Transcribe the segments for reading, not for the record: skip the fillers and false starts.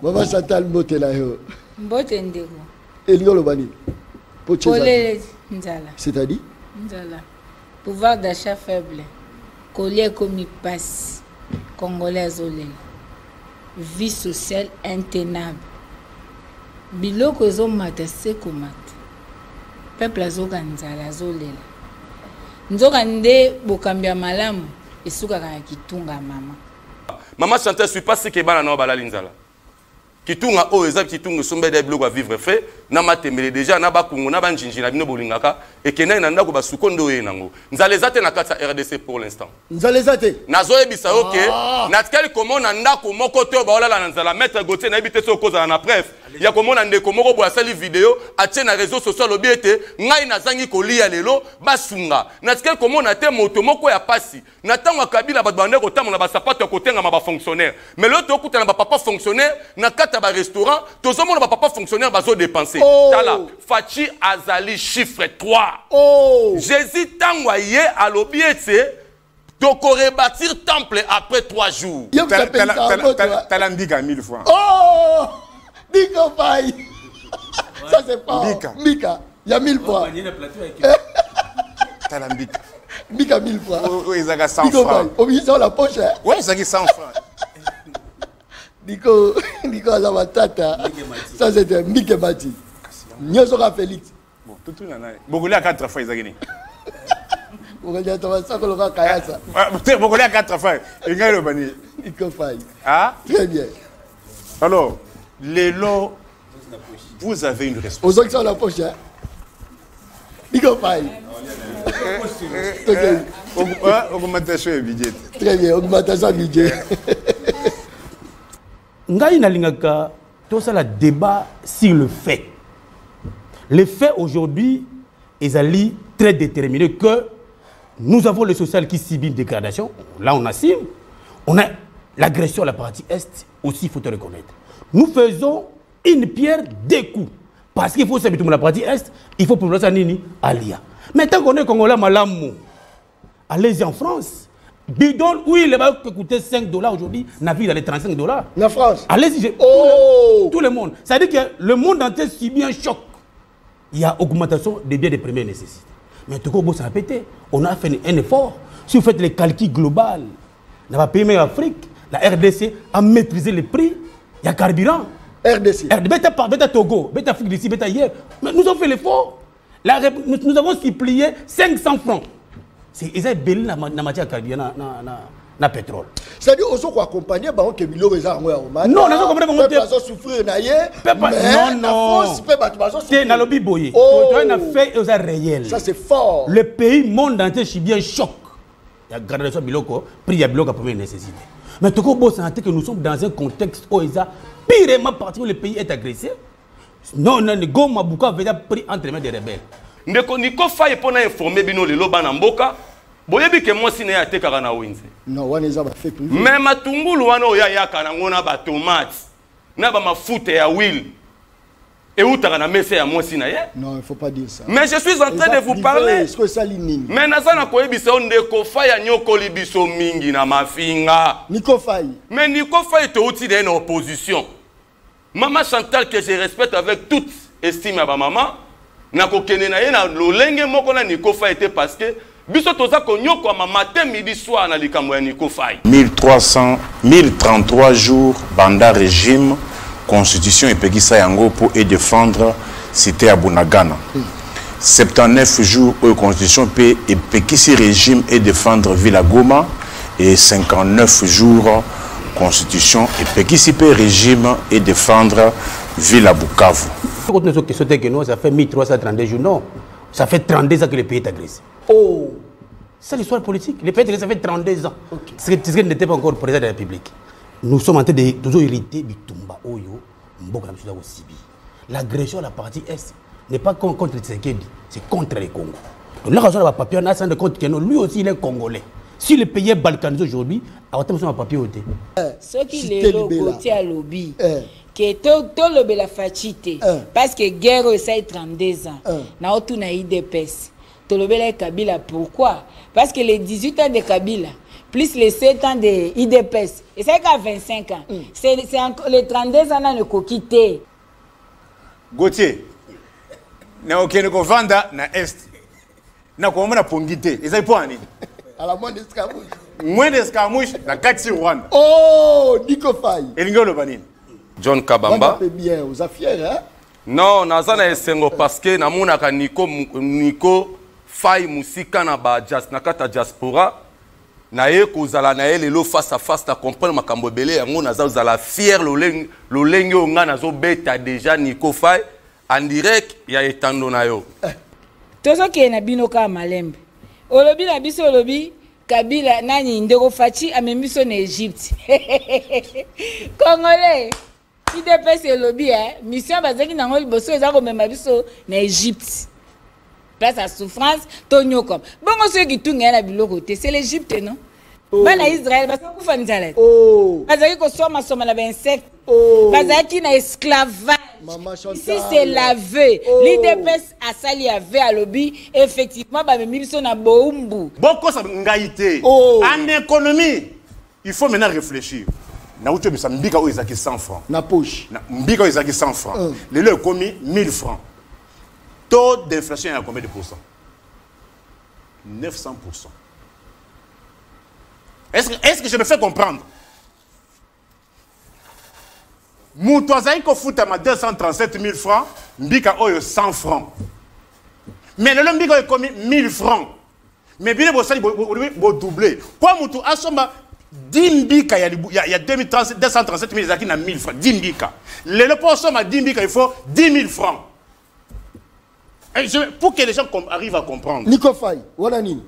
Maman Chantal Motelayo. Mbote ndeko. Elio Lobani. Collier Nzala. C'est-à-dire Nzala. Pouvoir d'achat faible. Collier comme il passe. Congolais azolel. Vie sociale intenable. Biloko zo mata seko mata. Peuple azoka Nzala azolel. Nzoka nde bokambia malamu esuka kana kitunga mama. Maman Chantal suis pas ce que bana na balali Nzala. Kitunga o eza kitunga sombe de biloko vivre fait na matemele déjà na bakungu na banjinji na bino bolingaka et kena na ndako basukondo ye nango. Nzala ezate na kata RDC pour l'instant. Nzala ezate. Nazo ebisa OK. Na tikali komona ndako moko to ba olala na Nzala maître Gauthier na ebite so koza na bref. Ya komona ndeko moko bo asali vidéo atie na réseaux sociaux lobiete ngai na zangi kolia lelo basunga. Na tikali komona te moto moko ya pasi. Na tango Kabila bato bande ko tamola ba sapato ko tenga ma ba fonctionnaire. Mais l'autre okuta na ba papa fonctionnaire na kata ba restaurant tozomona ba papa fonctionnaire bazo dépenser. Tala Fachi azali chiffre 3. Jésus tango ye a lobiete donc rebâtir temple après 3 jours. Talambika 1000 fois. Oh! Mika Faye. Ça c'est pas. Mika. Il y a 1000 fois. Talambika. Mika 1000 fois. Oui, ils ont 100 francs. Oui, ils ont la poche. Oui, ils ont 100 francs. Nico Azamatata. Ça c'était Mika Mati. Nyosora Félix. Bon, tout le monde. Bogolais à 4 fois, ils ont gagné. Bogolais à 3 fois, Koloka Kayasa. Bogolais à 4 fois, ils ont gagné. Mika Faye. Ah? Très bien. Alors, les lots, vous avez une responsabilité. Aux autres qui sont la poche, hein? Mika Faye. Augmentation du budget. Très bien, augmentation du budget. Ngai nalingaka tout ça le débat sur le fait. Les faits aujourd'hui est très déterminé que nous avons le social qui subit une dégradation. Là on assume. On a l'agression à la partie est aussi, il faut te reconnaître. Nous faisons une pierre deux coups. Parce qu'il faut s'habituer à la partie est, il faut prononcer Nini Alia. Mais tant qu'on est Congolais Malamou, allez-y en France. Bidon, oui, les balles qui coûtaient 5 $ aujourd'hui, n'a vu dans les 35 $. La France. Allez-y, tout le monde. Ça veut dire que le monde entier subit un choc. Il y a augmentation des biens de première nécessité. Mais tout le monde s'est répété. On a fait un effort. Si vous faites les calculs globaux, dans le pays Afrique, la RDC a maîtrisé les prix. Il y a carburant. RDC. Beta Togo, Beta Afrique d'ici, Beta hier. Mais nous avons fait l'effort. Nous avons supplié 500 francs. C'est belé dans la matière carburant, dans pétrole. C'est-à-dire qu'on doit accompagner que Milo Reza en Oman. Non, nous avons compris. Peuple a souffrir naïe. Non. C'est dans le biboye. Tu as fait aux réel. Ça c'est fort. Le pays monde entier subit un choc. Il y a gardé ça biloko, prix ya biloko à première nécessité. Mais tout le monde sent que nous sommes dans un contexte où il y a pirement parti où le pays est agressé. Non, Goma Bouka avait pris entre les mains des rebelles. Ndeko Niko Faye pona informer bino lelo bana mboka boyebi ke mwasi na yate kaka na winze non wana eza ba fait privé mais matungulu wana oya yaka na ngona ba tomate na ba mafuta ya huile et utaka na mese ya mwasi na ye non il faut pas dire ça mais je suis en train de vous parler est-ce que ça linini mais nazana koyebisa Ndeko Faye nyokoli biso mingi na mafinga Niko Faye mais Niko Faye te outi de opposition maman Chantal que je respecte avec toute estime à ma maman na kokene na ye na lolenge moko na Niko Faye était parce que biso toza konyoko ma matin midi soir na likambo ya Niko Faye 1033 jours banda régime constitution et pekisa yango pour et défendre cité à Bunagana 79 jours au constitution et pekisi régime et défendre Villa Goma et 59 jours constitution et pekisi régime et défendre Villa Bukavu. Ça fait 1332 jours, non. Ça fait 32 ans que le pays est agressé. Oh! C'est l'histoire politique. Le pays est agressé, ça fait 32 ans. C'est ce qui n'était pas encore président de la République. Nous sommes en train de toujours hériter du Tumba Oyo, Mboka Sibi. L'agression à la partie Est n'est pas contre le Tshisekedi, c'est contre les Congo. Donc là, on a un papier, on a rendu compte que lui aussi, il est Congolais. Si le pays est balkanisé aujourd'hui, on a un papier au thé. Ce qui est le côté à lobby. Que tout le la fachité parce que guerre ça 32 ans na otuna IDPS to le bela Kabila pourquoi parce que les 18 ans de Kabila plus les 7 ans de IDPS. Et c'est qu'à 25 ans. C'est les 32 ans ne coquité. Gauthier, na okene ko vanda na est. Na ko mona pongité. Et ça y point. À la moindre escarmouche. Moins d'escarmouche na kati Rwanda. Oh, Nico Faye. Et l'ingolo banine. John Kabamba. On bien aux affaires, hein? Non, nazana esengo parce que namonaka Nico Faye musika na ba jazz na kata diaspora. Na ye kozala na ye lelo face à face na comprendre makambo belé yango naza ozala fier lolenge onga nazo beta déjà Nico Faye en direct ya etando na yo. Tozo ke na bino ka malembe. Olobi na biso olobi Kabila nani ndeko fachi amemiso na Egypte. Congolais. IDPS olobi mission bazaki nango liboso ezako mema biso na Egypte. Place à souffrance, Tonyo comme. Bon, ceux qui tournent à la bilocoté, c'est l'Égypte, non? Ben, Israël, parce qu'on fait une salade. Parce qu'on somme la insecte. Parce qu'il y a esclavage. Ici, c'est lavé. L'IDPS a sali lavé à lobby. Effectivement, bah, mais ils na boumbu. Bon, quoi ça ngaïté? En économie, il faut maintenant réfléchir. Na outre mais ça mbika o ezaki 100 francs. Na poche. Mbika o ezaki 100 francs. Les le commis 1000 francs. Taux d'inflation est à combien de pourcents? 900%. Est-ce que je me fais comprendre? Moutouazaï ko fouta ma 237 000 francs, mbika oyo 100 francs. Mais le mbika est commis 1000 francs. Mais bien vous allez doubler. Quoi moutou asomba 10 mbika il y a 237 000 zaki na 1000 francs. 10 mbika. Le pour asomba 10 mbika il faut 10 000 francs. Pour que les gens arrivent à comprendre. Nico Faye, voilà Nini.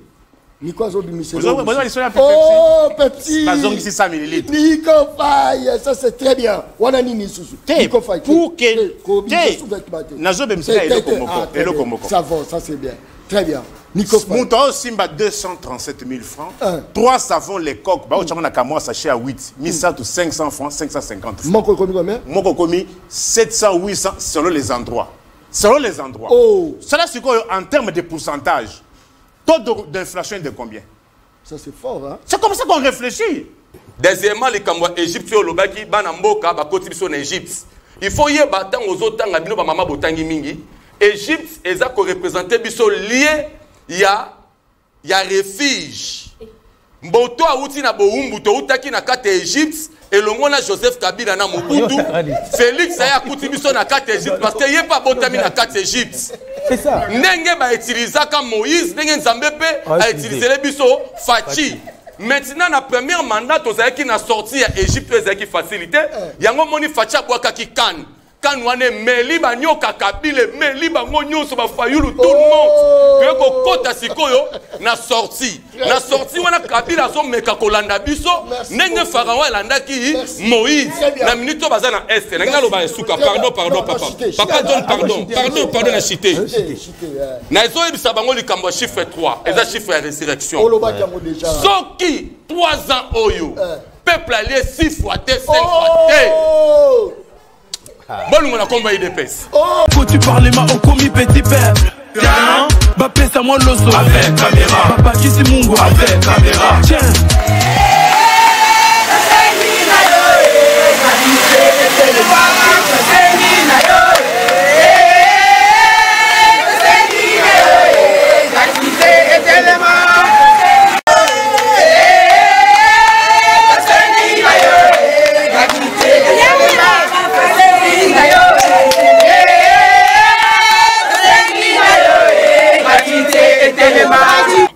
Nico Zobi Michel. Oh, Pepsi. Nico Faye, ça c'est très bien. Voilà Nini Sousou. Nico Faye. Pour que. Nazobe Michel et le Komoko. Ça va, ça c'est bien. Très bien. Nico Faye. Mouton Simba 237 000 francs. 3 savons les coques. Bah, on a qu'à moi sachet à 8. 1100 ou 500 francs, 550 francs. Moko commis combien? Moko commis 700, 800 selon les endroits. Selon les endroits. Cela, c'est quoi en termes de pourcentage? Taux d'inflation de combien? Ça, c'est fort, hein? C'est comme ça qu'on réfléchit. Deuxièmement, les Cambouis égyptiens, le Banamboka, Bakotibison Égypte. Il faut y avoir aux autres temps, Mama Botangi Mingi. Égypte, ils ont représenté biso lié, il y a refuge. Mboto a outi na boumbu, to outaki na kate Égypte. Et le monde Joseph Kabila na Mobutu, Félix a coutume na carte Égypte parce qu'il n'y a pas botami na carte Égypte. C'est ça. Nenge ba utiliser comme Moïse, Nenge Nzambepe a utilisé les biso Fachi. Maintenant, na premier mandat, aux qui na sorti à Égypte, qui facilité, yango moni Fachi aboaka ki kan. Kan wane meli ba nyoka Kabila, meli ba ngonyo so ba fayulu tout le monde. Que ko kota sikoyo na sorti. Na sorti wana Kabila so meka kolanda biso, nenge pharaon elanda ki Moïse. Na minute baza na est, nanga lo ba esuka, pardon papa. Papa donne pardon la cité. Na ezo ebisa bango likambo chiffre 3, eza chiffre ya résurrection. Soki 3 ans oyo, peuple allié 6 fois T, 5 fois T. Bon, on a combat IDPS. Quand tu parles ma au commis petit peuple. Tiens, bah pèse à moi l'osso. Avec caméra. Papa qui c'est Mungo. Avec caméra. Tiens.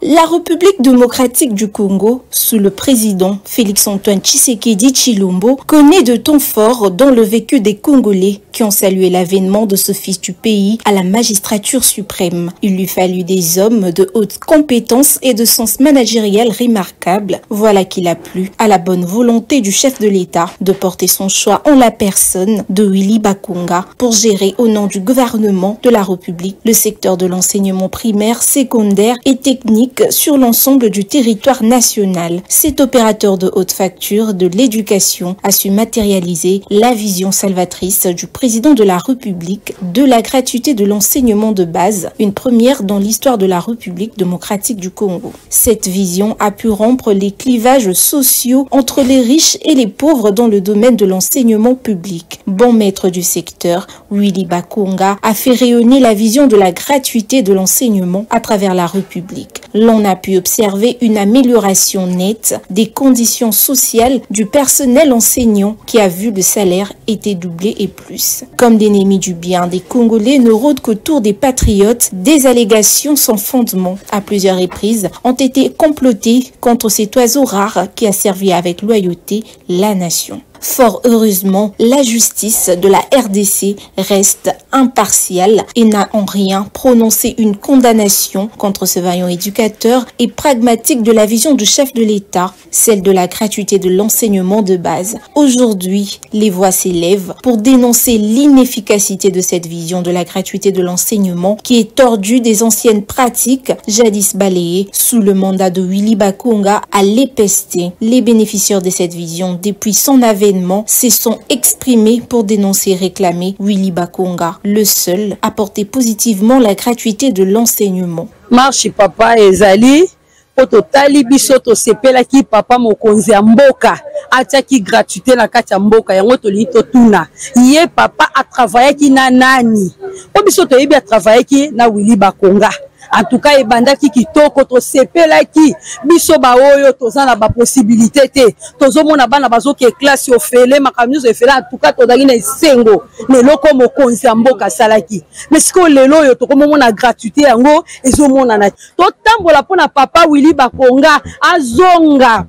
La République démocratique du Congo, sous le président Félix-Antoine Tshisekedi Tshilombo, connaît de temps forts dans le vécu des Congolais qui ont salué l'avènement de ce fils du pays à la magistrature suprême. Il lui fallut des hommes de haute compétence et de sens managériel remarquable. Voilà qu'il a plu à la bonne volonté du chef de l'État de porter son choix en la personne de Willy Bakunga pour gérer au nom du gouvernement de la République le secteur de l'enseignement primaire, secondaire et technique sur l'ensemble du territoire national. Cet opérateur de haute facture de l'éducation a su matérialiser la vision salvatrice du président de la République de la gratuité de l'enseignement de base, une première dans l'histoire de la République démocratique du Congo. Cette vision a pu rompre les clivages sociaux entre les riches et les pauvres dans le domaine de l'enseignement public. Bon maître du secteur, Willy Bakonga a fait rayonner la vision de la gratuité de l'enseignement à travers la République. L'on a pu observer une amélioration nette des conditions sociales du personnel enseignant qui a vu le salaire été doublé et plus. Comme l'ennemi du bien des Congolais ne rôde qu'autour des patriotes, des allégations sans fondement à plusieurs reprises ont été complotées contre cet oiseau rare qui a servi avec loyauté la nation. Fort heureusement, la justice de la RDC reste impartiale et n'a en rien prononcé une condamnation contre ce vaillant éducateur et pragmatique de la vision du chef de l'État, celle de la gratuité de l'enseignement de base. Aujourd'hui, les voix s'élèvent pour dénoncer l'inefficacité de cette vision de la gratuité de l'enseignement qui est tordue des anciennes pratiques jadis balayées sous le mandat de Willy Bakonga à l'épester. Les bénéficiaires de cette vision, depuis son avènement, se sont exprimés pour dénoncer et réclamer Willy Bakonga, le seul à porter positivement la gratuité de l'enseignement. Marche papa ezali ototali biso to sepela ki papa mokonzi ya mboka atiaki gratuité na kati ya mboka yango toli to tuna ye papa a travaillé ki na nani o biso to yebi a travaillé ki na Willy Bakonga. En tout cas, ebandaki kitoko to sepelaki biso ba oyo tozana ba possibilité te tozomona bana bazoke classe yo fele makamizo efela en tout cas tozali na esengo neloko mokonzi ya mboka salaki mais siko lelo yo tokomona gratuité yango ezomona na totambola pona papa Willy Bakonga azonga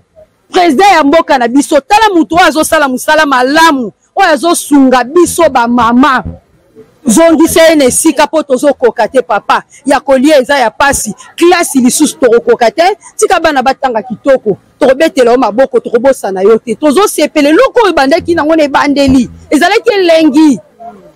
président ya mboka na biso tala mutu azosala musala malamu oyo azosunga biso ba mama zongisa ene sika po tozo kokate papa ya kolia eza ya pasi classe lisusu to kokate tika bana batanga kitoko to betela o maboko to kobosa na yo te tozo sepele loko ebandaki nango ne bandeli ezalaki elengi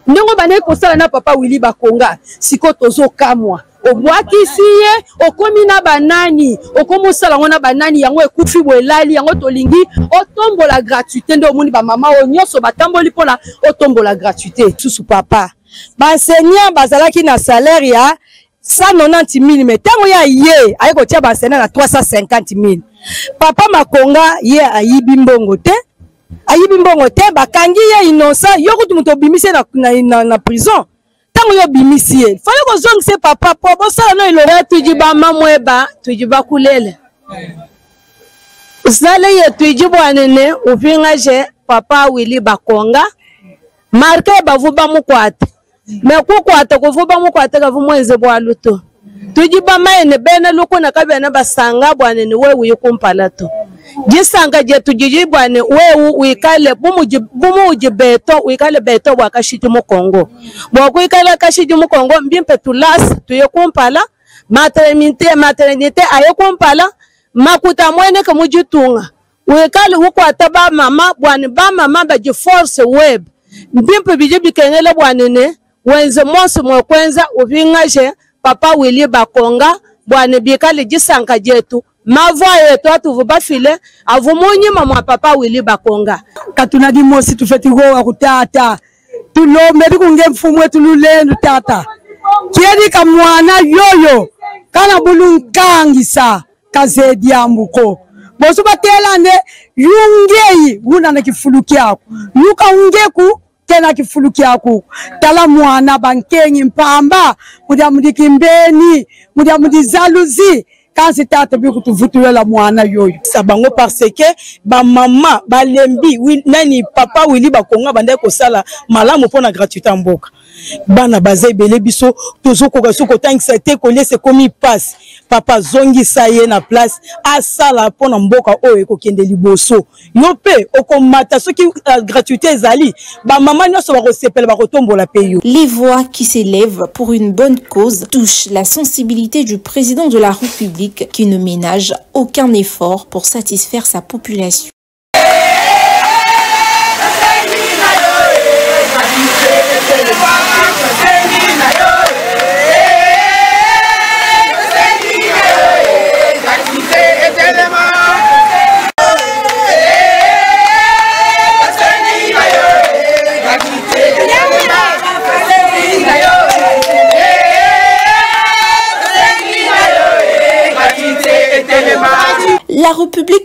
ndongo bane ko sala na papa Willy Bakonga siko tozo kamwa obwakisi ye okomi na banani okomo sala ngona banani yango ekufi boelali yango tolingi otombola gratuité ndo moni ba mama o nyoso batamboli pona otombola gratuité susu papa Benseignant bazalaki na salaire ya 190 000 mais tango ya ye ayeko tia benseignant na 350 000. Papa Makonga ye ayibi mbongo te bakangi ye innocent yo kutu muto bimise na prison tango yo bimisi ye fallait ko zongise papa po bo sala no ilora tujiba mamweba tujiba kulele usale ye tujibo anene uvinga je papa Willy Bakonga marque bavuba mukwata mais kukwata kuvuba mukwata kavumwenze bwa luto tujiba maene bena luko na kabena basanga bwana ni wewe yukumpala to gisanga je tujiji bwana wewe uikale bumuji beto uikale beto bwa kashiti mu Kongo bwa kuikala kashiti mu Kongo mbimpe tulas tuyekumpala maternité ayekumpala makuta mwene kamujitunga uikale ukwata ba mama bwana ba mama ba force web mbimpe bijibi kengele bwana ne wenze monse mokwenza uvingaje papa Willy Bakonga bwana bikale gisanga jetu mava yetu atuvuba file avumunyi mama papa Willy Bakonga katuna di mosi tufeti go akutata tulombe bikunge mfumu wetu lulenu tata kiedi kamwana yoyo kana bulunkangisa kazedi ambuko bosu batelane yungei guna na kifulu kyako yuka ungeku tena kifulu kyako tala mwana bankenyi mpamba mudia mudikimbeni mudia mudizaluzi kansi tata biku tuvutulela mwana yoyo sabango parce que ba mama balembi nani papa Willy Bakonga bande ko sala malamu pona gratuité mboka bana bazai bele biso tozoko ka soko tangisa te ko laisse komi passe papa zongi saye na place asala pona mboka oyo ko kende liboso yo pe okomata soki gratuité ezali ba mama nyoso ba ko sepela ba ko tombola peyo. Les voix qui s'élèvent pour une bonne cause touchent la sensibilité du président de la République qui ne ménage aucun effort pour satisfaire sa population.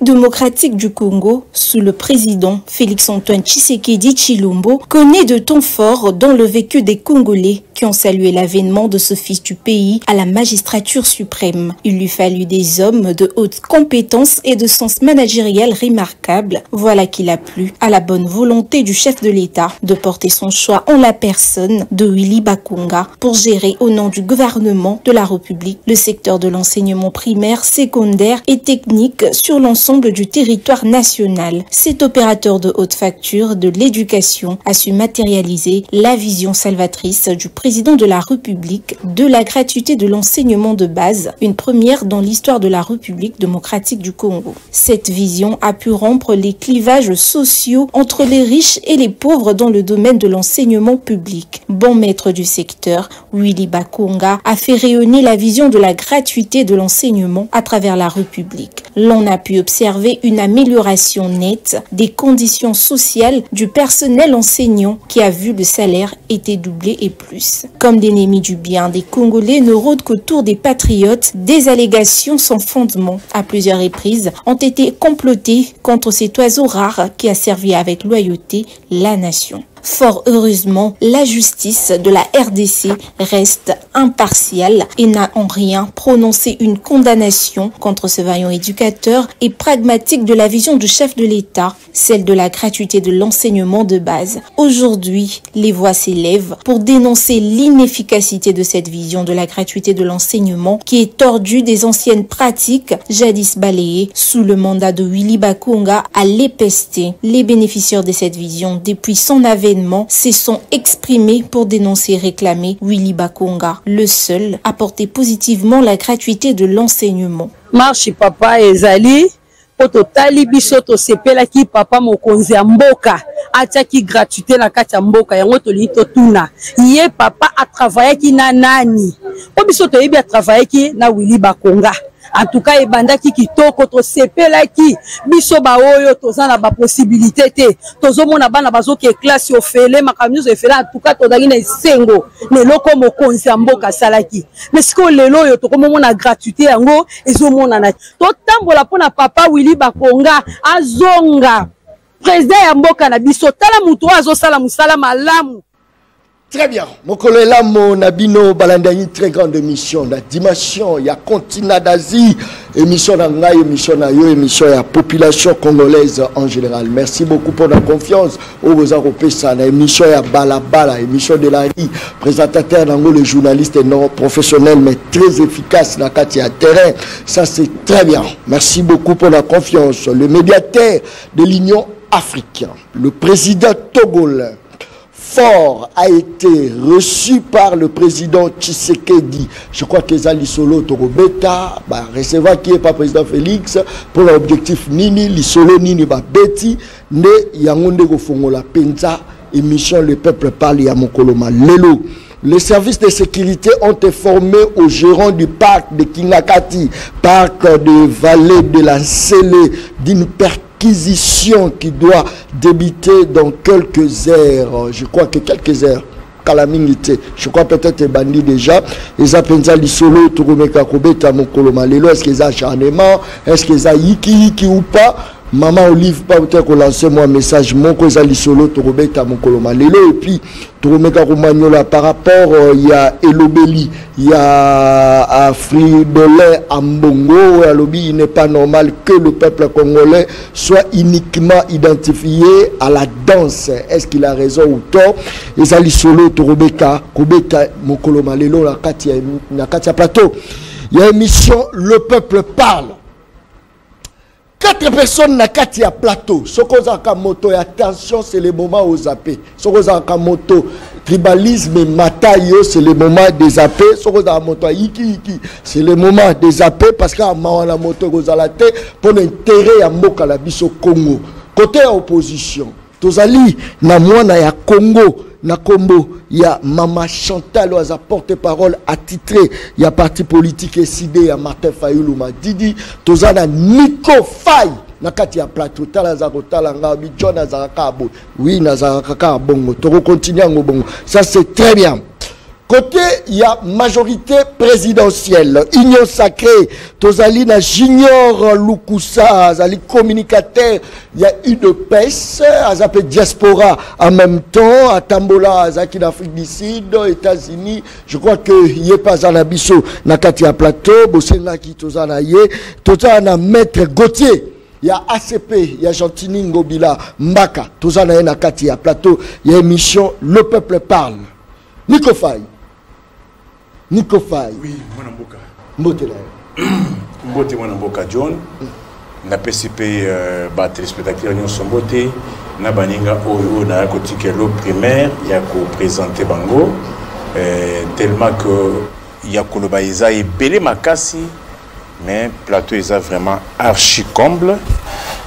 République démocratique du Congo, sous le président Félix-Antoine Tshisekedi Tshilombo, connaît de temps forts dans le vécu des Congolais qui ont salué l'avènement de ce fils du pays à la magistrature suprême. Il lui fallut des hommes de haute compétence et de sens managériel remarquable. Voilà qu'il a plu à la bonne volonté du chef de l'État de porter son choix en la personne de Willy Bakonga pour gérer au nom du gouvernement de la République le secteur de l'enseignement primaire, secondaire et technique sur l'ensemble du territoire national. Cet opérateur de haute facture de l'éducation a su matérialiser la vision salvatrice du président de la République de la gratuité de l'enseignement de base, une première dans l'histoire de la République démocratique du Congo. Cette vision a pu rompre les clivages sociaux entre les riches et les pauvres dans le domaine de l'enseignement public. Bon maître du secteur, Willy Bakonga a fait rayonner la vision de la gratuité de l'enseignement à travers la République. L'on a pu observer une amélioration nette des conditions sociales du personnel enseignant qui a vu le salaire été doublé et plus. Comme l'ennemi du bien des Congolais ne rôde qu'autour des patriotes, des allégations sans fondement à plusieurs reprises ont été complotées contre cet oiseau rare qui a servi avec loyauté la nation. Fort heureusement, la justice de la RDC reste impartiale et n'a en rien prononcé une condamnation contre ce vaillant éducateur et pragmatique de la vision du chef de l'État, celle de la gratuité de l'enseignement de base. Aujourd'hui, les voix s'élèvent pour dénoncer l'inefficacité de cette vision de la gratuité de l'enseignement qui est tordue des anciennes pratiques jadis balayées sous le mandat de Willy Bakonga à l'épester. Les bénéficiaires de cette vision, depuis son avènement, se sont exprimés pour dénoncer et réclamer Willy Bakonga, le seul à porter positivement la gratuité de l'enseignement. Marche papa ezali poto tali biso to sepela ki papa mokonzi ya mboka atiaki gratuité na kati ya mboka yango toli to tuna ye papa a travaillé ki na nani po biso to yebi a travaillé ki na Willy Bakonga. En tout cas, ebandaki kitoko to sepelaki biso ba oyo tozana ba possibilité te tozomona bana bazoki classe ofele makamizo efela en tout cas tozali na sengo ne loko mokonzi ya mboka salaki mais siko lelo yo tokomona gratuité yango ezomona na to tambola pona papa Willy Bakonga azonga président ya mboka na biso tala muto azosala musala malamu. Très bien. Mon collègue là, mon abino balanda une très grande émission. La dimension, il y a continent d'Asie, émission d'Angaï, émission d'Ayo, émission de la population congolaise en général. Merci beaucoup pour la confiance. Au vous européens, ça, la émission de Balabala, émission de la RI, présentateur d'Ango, le journaliste non professionnel, mais très efficace dans le terrain. Ça, c'est très bien. Merci beaucoup pour la confiance. Le médiateur de l'Union africaine, le président togolais, Fort a été reçu par le président Tshisekedi. Je crois que Zali Solo Torobeta, recevoir qui est pas président Félix, pour l'objectif Nini, Lisolo Nini Babeti, ne Yangonde Gofongola Penza, émission Le Peuple Parle Yamokoloma Lelo. Les services de sécurité ont informé aux gérants du parc de Kingakati, parc de Vallée de la Sélé, d'une perquisition qui doit débuter dans quelques heures. Je crois que quelques heures. Je crois peut-être bandit déjà. Ils appellent ça l'isolo, Turumeka Kobeta, Mokoloma Lelo. Est-ce qu'ils ont acharnement? Est-ce qu'ils ont yiki ou pas? Maman Olive, pas peut-être lancer moi un message, mon cousin Lissolo, Torobeta, mon coloma Lelo, et puis Toromeka Romagnola, par rapport, il y a Elobeli, il y a Fridolin Ambongo, il n'est pas normal que le peuple congolais soit uniquement identifié à la danse. Est-ce qu'il a raison ou tort? Et ça Lissolo, Torobeka, Kobeta, mon coloma Lelo, la Katia Plateau. Il y a une émission, le peuple parle. 4 personnes na kati ya plateau. Soko zaka moto ya attention, c'est le moment aux zappé. Soko zaka moto tribalisme matayo, c'est le moment des zappé. Soko zaka moto iki, c'est le moment des zappé parce que la moto gozalate pour l'intérêt ya mboka la biso Congo. Côté opposition, tozali na mwana ya Congo. Na Combo, il y a Mama Chantal Oaza porte-parole attitré, il y a parti politique SID, il y a Martin Fayoulou Didi, Tozana Nico Faye, Nakati ya plateau, Talazaro Talanga, John Nazaraka, oui, Nazaraka Bongo, Toro continue en Bongo, ça c'est très bien. Côté, il y a majorité présidentielle, union sacrée, Tozali na Junior Lukusa, Azali communicateur, il y a une peste, Azapé diaspora en même temps, à Tambola, Azaki d'Afrique du Sud, États-Unis, je crois que y est pas à Nabiso, Nakati à plateau, Bossena qui Tozana yé, Tozana maître Gauthier. Il y a ACP, il y a Gentini Ngobila, Mbaka, Tozana Nakati à plateau, il y a émission Le Peuple Parle. Nico Faye. Nico Faye. Oui, Mwana Mboka. Mbotela. Mbote Mwana Mboka John. Na PCP téléspectateurs Nyon Sombote. Na baninga oyo na kotikelo primaire ya ko présenter bango. Tellement que ya koloba eza ebele makasi. Mais plateau eza vraiment archi comble.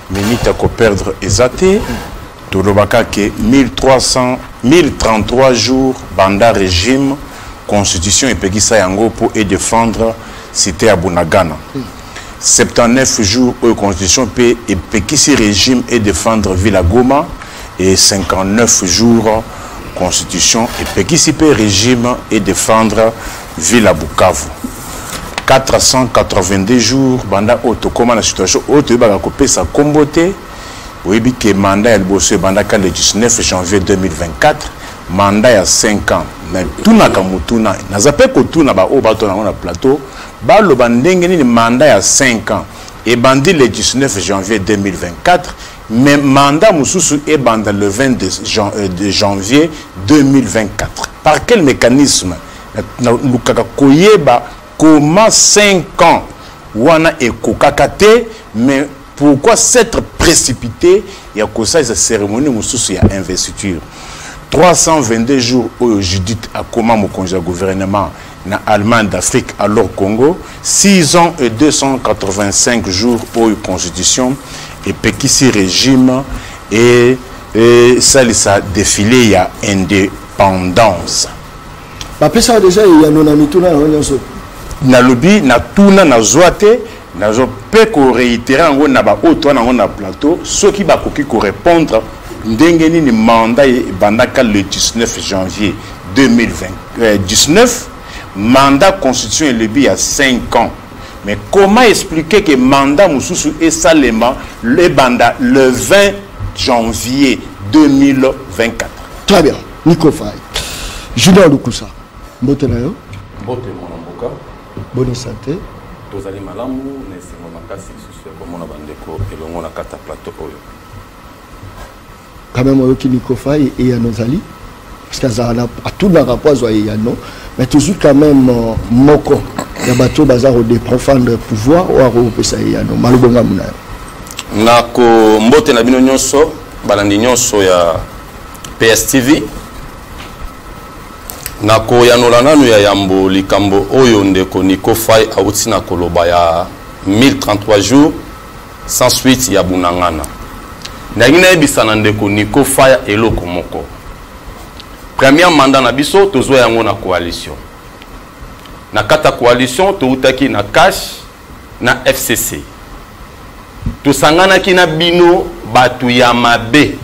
Minute ko perdre ezate. Tolobaka ke 1033 jours banda régime constitution et pegisa yango pour défendre cité à Bunagana. 79 jours où constitution peut et pegisi régime et défendre Villa Goma et 59 jours constitution et pegisi régime et défendre Villa Bukavu. 482 jours banda otokoma la situation auto ba kopé sa komboté. Oui, que le mandat est le 19 janvier 2024, mandat il y a 5 ans. Mais tout n'a qu'à moutuna. N'a pas que tout n'a pas au bateau dans le plateau. Le mandat il y a 5 ans. Et bandit le 19 janvier 2024, mais mandat Moussoussou est bandit le 20 de janvier 2024. Par quel mécanisme? Comment 5 ans wana et kokakate, mais pourquoi s'être précipité? Il y a que ça, cette cérémonie, il y a investiture. 322 jours où Judith a comment mon congé gouvernement na Allemagne d'Afrique alors Congo. 6 ans et 285 jours où constitution et Pekisi régime et ça les a défilé il y a indépendance. Après ça déjà il y a non amituna na lobby na tuna na zoate. Nazo pe ko réitérer ngo na ba auto na ngona plateau ceux qui ba koki ko répondre ndengeni ni mandat bandaka le 19 janvier 2019 mandat constitution et le bi à 5 ans. Mais comment expliquer que mandat mususu et salema le banda le 20 janvier 2024? Très bien. Nico Faye. Julien Lukusa. Mbote na yo. Mbote Mwana Mboka. Bonne santé. Tozali malamu na esengo makasi susu ya komona bandeko elongo na kata plateau oyo. Quand même oyoki Nico Faye et Yanozali parce que ça a tout dans rapport à Yano mais toujours quand même moko ya bato bazaro de profane pouvoir ou aro pesa Yano malubonga muna na ko mbote na bino nyonso balandi nyonso ya PSTV na ko yanola nanu ya yambo likambo oyo ndeko Nico Faye auti na koloba ya 1033 jours sans suite ya bunangana ndangina ebisana ndeko Nico Faye eloko moko premier mandat na biso tozo yango na coalition na kata coalition toutaki na cash na FCC tosangana ki na bino batu ya mabe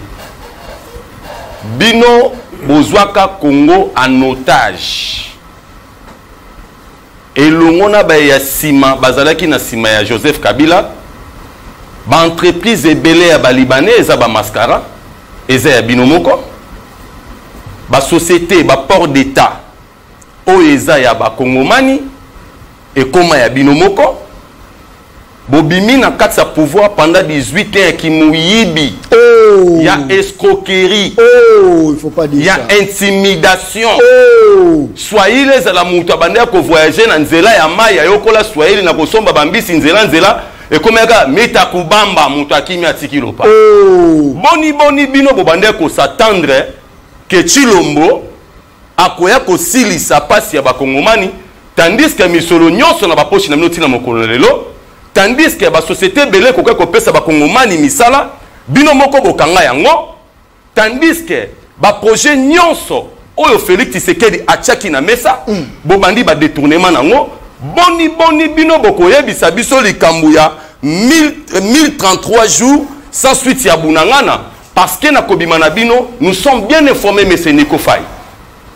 bino bozwaka Congo en otage elongo na ba ya sima bazalaki na sima ya Joseph Kabila ba entreprise ebele ya ba libanais eza ba mascara eza ya bino moko ba société ba port d'état o eza ya ba kongomani et koma ya bino moko bobimi na kati sa pouvoir pendant 18 ans qui mouyibi. Il y a escroquerie. Il faut pas dire ça. Il y a intimidation. Soyez les à la mouta bandé ko voyager na nzela ya maya yokola soyez na kosomba bambisi nzela et comme ga meta kubamba mutu akimi atikilo pa. Boni bino bo bandé ko s'attendre que Chilombo akoya ko silisa pasi ya bakongomani tandis que misolo nyonso na baposhi na minoti na mokolo lelo. Tandis que la société belé koka kopesa ba kongomani misala bino moko bokanga yango tandis que ba projet nyonso oyo Félix Tshisekedi achaki na mesa bo bandi ba détournement nango boni bino bokoyebisa biso likambu ya 1033 jours sans suite ya bunangana parce que na kobima na bino nous sommes bien informés monsieur Nico Faye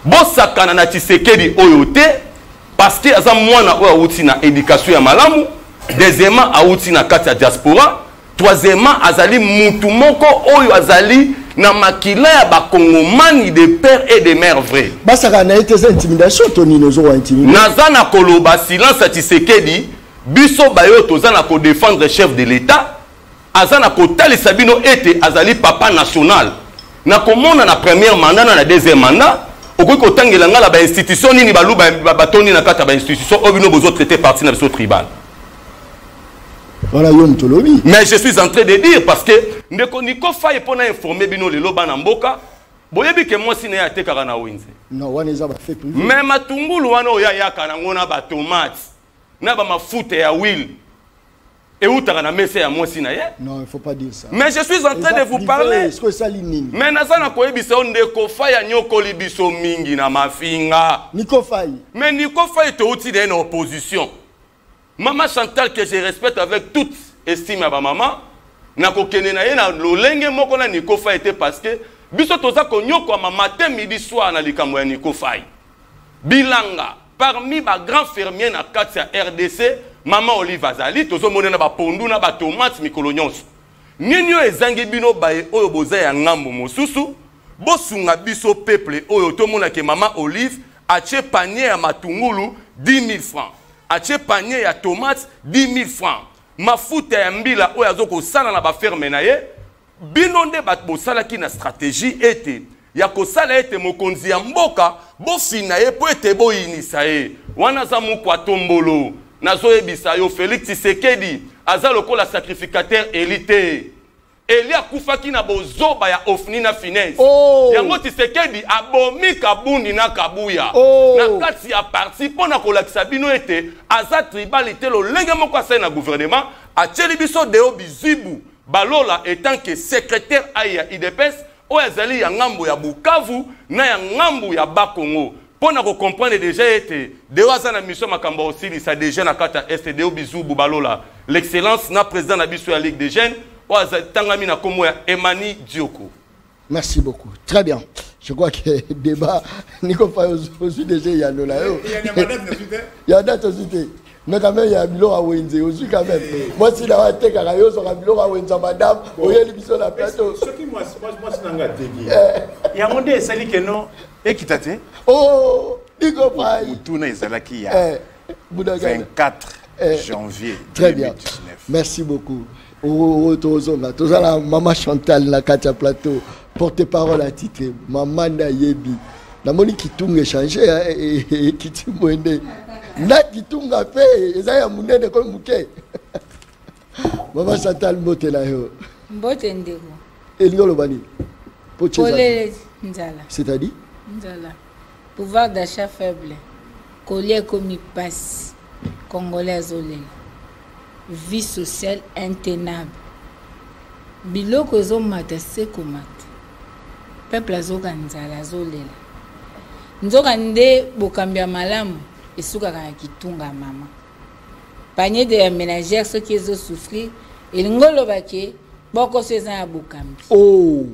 bosakana na Tshisekedi oyo te parce que aza mwana oyo awuti na éducation ya malamu, deuxièmement awuti na kati ya diaspora, troisièmement azali mutu moko oyo azali na makila ya bakongomani de père et de mère vrai. Basaka na ete intimidation toni nozo wa intimider. Naza na koloba silence ya Tshisekedi, biso bayo toza na ko défendre chef de l'état, aza na ko talisa bino ete azali papa national. Na komona na première mandat na deuxième mandat, okoki kotangela ngala ba institution nini balu batoni na kata ba institution obino bozo traiter parti na biso tribal. Voilà, mais je suis en train de dire parce que ndeko niko faye pona informer bino lelo bana mboka boyebi ke moi sine ya tekaka na winze. Non, wana za ba fait privé. Mais matungulu wana oya yaka na ngona ba tomate na ba mafuta ya huile. Et où t'as messe à moi sine ya? Non, il faut pas dire ça. Mais je suis en train de vous parler. Est-ce que ça linini? Mais nasa na koyebisa ndeko faye nyoko libiso mingi na mafinga. Niko faye. Mais niko faye to uti de opposition. Maman Chantal que je respecte avec toute estime à ma maman, na kokene na ye na lolenge moko na Niko Faye était parce que biso toza konyoko ma matin midi soir na likambo ya Niko Faye. Bilanga parmi ba grand fermier na kati ya RDC, maman Olive Azali tozo monena ba pondu na ba tomate mikolo nyonso. Nini ezangi bino bae oyo boza ya ngambo mosusu, bosunga biso peuple oyo tomona ke maman Olive ache panier ya matungulu 10 000 francs. Ache panier ya tomate 10 000 francs. Mafuta ya mbila oyo azoko sala na ba ferme na ye. Binonde bat bosala ki na stratégie ete ya kosala ete mokonzi ya mboka bo fina ye po ete bo inisa ye. Wana za mukwa tombolo nazo ebisa yo Félix Tshisekedi aza lokola sacrificateur élité. Elia kufaki na bozoba ya ofni na finesse. Yango Tshisekedi abomi kabundi na kabuya. Na kati ya parti pona kolakisa bino ete aza tribalité lo lenge moko asa na gouvernement acheli biso deo bizibu balola étant que secrétaire aya IDPS o azali ya ngambo ya Bukavu na ya ngambo ya Bakongo. Pona ko comprendre déjà ete deo aza na mission makambo osili sa déjà na kata est deo bizubu balola l'excellence na président na biso ya Ligue des Jeunes. Merci beaucoup. Très bien. Je crois que le débat, Niko Faye aussi déjà, il y a là. Il y a date aussi. Mais quand même, il y a Bilo à Wenze aussi quand même. Moi, si la Wate Karayo sera Bilo à Wenze, madame, au lieu de sur la plateau. Ce qui moi, c'est un gars dégué. Il y a un monde, c'est lui qui non. Et qui t'a dit? Oh, Niko Faye. Ou tout n'est là qui a 24 janvier 2019. Très bien. Merci beaucoup. Maman Chantal na Katia Plateau, porte-parole à titre, Maman Nayebi. La moni qui tourne échanger et qui t'imouende. Na qui tourne à paix, et ça y a moundé de comme mouké. Maman Chantal Motela yo. Mbotendeko. Et l'yolo bani. Polé Nzala. C'est-à-dire? Nzala. Pouvoir d'achat faible. Collier comme il passe. Congolais Zolé. Vie sociale intenable. Biloko zo mata seko mata. Peuple azoka nzala azolela. Nzoka nde bokambia malamu esuka kana kitunga mama. Panier de la ménagère ceux qui ont souffrir et ngolo bake boko seza ya bokambi. Oh.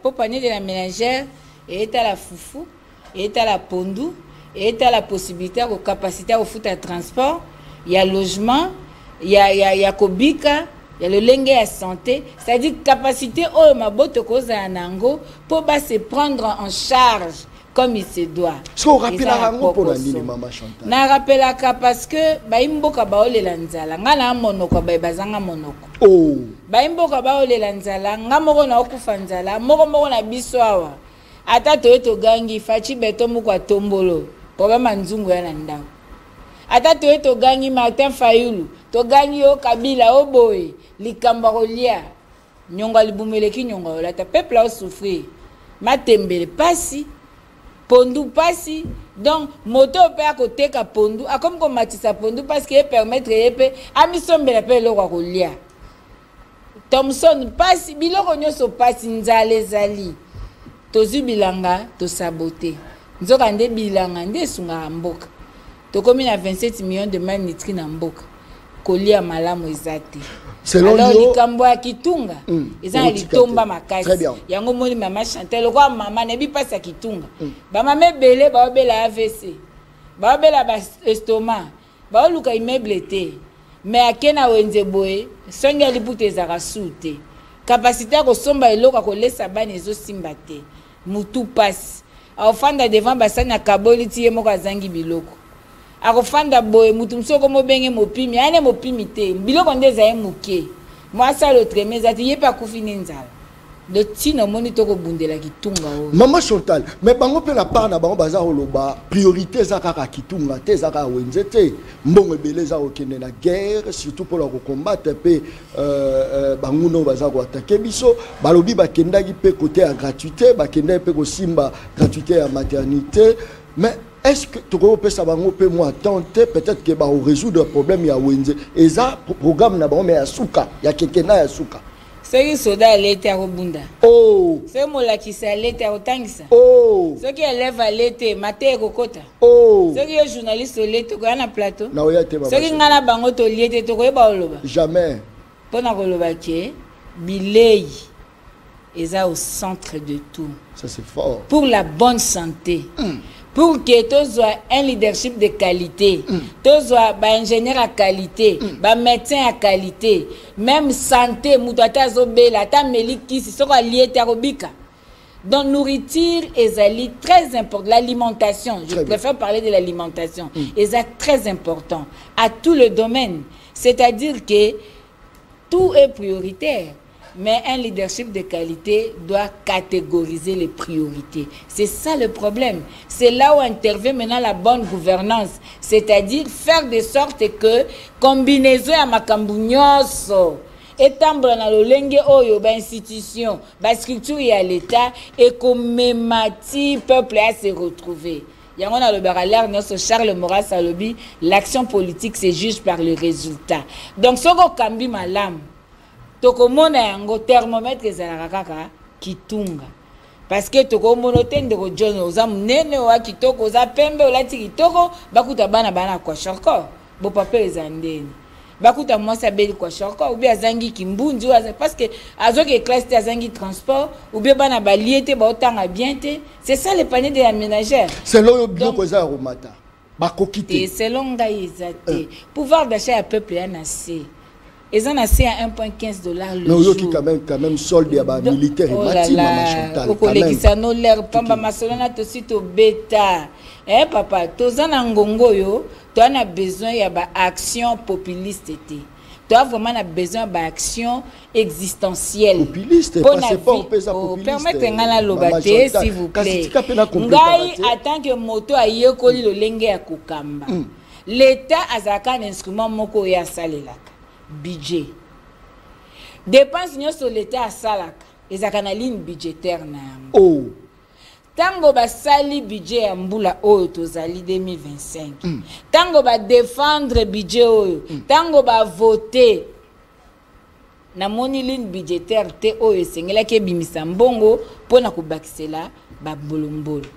Pour panier de la ménagère et à la foufou et à la pondu et à la possibilité de capacité au foot à transport, il y a logement. Il y a Kobika, il y a le lenge à santé, c'est-à-dire capacité au maboto koza nango pour se prendre en charge comme il se doit. Ce qu'on rappelle à Rango pour la ligne, Maman Chantal. Na rappelle parce que baimboka baole lanzala, ngana monoko bazanga monoko. Oh. Baimboka baole lanzala, ngamoko na okufa nzala, moko na biswawa. Ata to gangi fachi beto mukwa tombolo, problème nzungu ya ndao. Ata to gangi Martin Fayulu. To gangi o Kabila o boy likamba rolia nyonga libumeleki nyonga la ta peuple a souffrir matembele pasi pondu pasi donc moto pe à côté ka pondu a comme ko matisa pondu parce que permettre yepe amisombela pe lo kwa rolia Thomson pasi biloko nyoso pasi nzale zali tozu bilanga to saboter nzoka nde bilanga nde sunga mboka to komi na 27 millions de malnutris na mboka kolia malamu ezate. Selon alors yo, likambo ya kitunga eza litomba makasi yango moni mama Chantal kwa mama nebi pasa kitunga ba mama ebele ba obela AVC ba obela ba estomac ba luka immeuble te mais akena wenze boye songa lipute za rasute capacité ko somba eloko ko lesa bana ezo simba te mutu passe ofanda devant basana kaboli tie moko azangi biloko akofanda boye mutu msoko mobenge mopimi ane mopimi te biloko ndeza ye muke mwasa lo tremeza ti yepa kufini nzala de tino moni toko bundela kitunga o Maman Chantal mais bango pe la part na bango baza oloba priorité za kaka kitunga te za ka wenze te mbongo ebele za okende na guerre surtout pour la combattre pe bango no baza ko attaquer biso balobi bakendaki pe côté ya gratuité bakendaki pe ko simba gratuité ya maternité mais est-ce que tu peux savoir peu moins tenter peut-être que va résoudre le problème ya wenze et ça programme na bon mais ya suka ya kekena ya suka soki soda lete ya kobunda oh soki molakisa lete ya kotangisa oh soki eleva lete mate ekokota oh soki yo journaliste olete okoya na plateau na oya te soki nga na bango tolie te tokoyeba oloba jamais mpona koloba ke bilei eza au centre de tout ça c'est fort pour la bonne santé pour que tu sois un leadership de qualité, tu sois un ingénieur à qualité, un médecin à qualité, même santé, moutata zobela, ta meliki, c'est ce qu'on lié terobika. Donc nourriture est très important. L'alimentation, je préfère parler de l'alimentation, est très important à tout le domaine. C'est-à-dire que tout est prioritaire. Mais un leadership de qualité doit catégoriser les priorités. C'est ça le problème. C'est là où intervient maintenant la bonne gouvernance. C'est-à-dire faire de sorte que combinaison à makambunyoso étendre dans le lenge oyo ba institution, ba structure et à l'état et comme mati peuple à se retrouver. Yango na le baralère notre Charles Maurras alobi, l'action politique se juge par le résultat. Donc soko kambi malam tokomona yango thermomètre ezalaka kaka kitunga parce que tokomona tende ko John oza munene wa kitoko oza pembe olati kitoko bakuta bana kwa shorko bo papa ezandeni bakuta mwasa beli kwa shorko ou bien azangi kimbunzi parce que azoke classe azangi transport ou bien bana baliete ba otanga bien te c'est ça le panier de la ménagère c'est là biloko eza romata bakokite et selon ngai ezate pouvoir d'achat ya peuple ya nase. Ils ont assez à 1,15 $ le jour. Mais quand même solde ya ba militaire et mati Maman Chantal. Au collectionno l'air pamba masolana to sito bêta. Eh papa, tozana ngongo yo, tu as besoin ya ba action populiste té. Tu as vraiment besoin ba action existentielle. Populiste, passez pas au pesa populiste. Permettez-moi la lobate s'il vous plaît. Ngai attend que moto ayekoli lo lenge ya kokamba. L'état azaka un instrument moko ya salelaka. Budget. Dépense sur l'état à salak. Et ça a ligne budgétaire. Oh. Tango ba sali budget ya mbula oyo tozali 2025. Tango ba défendre budget oyo. Tango ba voter. Na moni ligne budgétaire te oyo sengela ke bimisa mbongo pona kubakisela ba mbolombolo.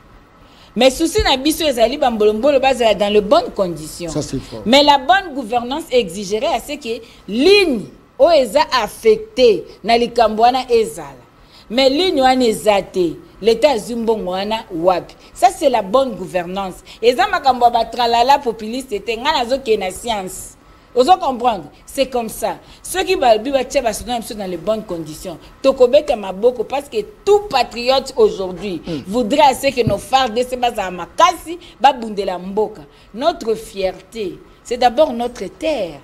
Mais souci na biso ezali bambolombolo bazala dans les bonnes conditions. Ça c'est fort. Mais la bonne gouvernance exigerait à ce que ligne o eza affecté na likambo wana ezala. Mais ligne wana ezate l'état zumbongo wana wapi. Ça c'est la bonne gouvernance. Eza makambo ba tralala populiste te ngana zo ke na science. Vous comprendre? C'est comme ça. Ceux qui va dans les bonnes conditions. Tokobeka maboko parce que tout patriote aujourd'hui voudrait assez que nos phares de Sebasa Makasi babundela mboka. Notre fierté, c'est d'abord notre terre.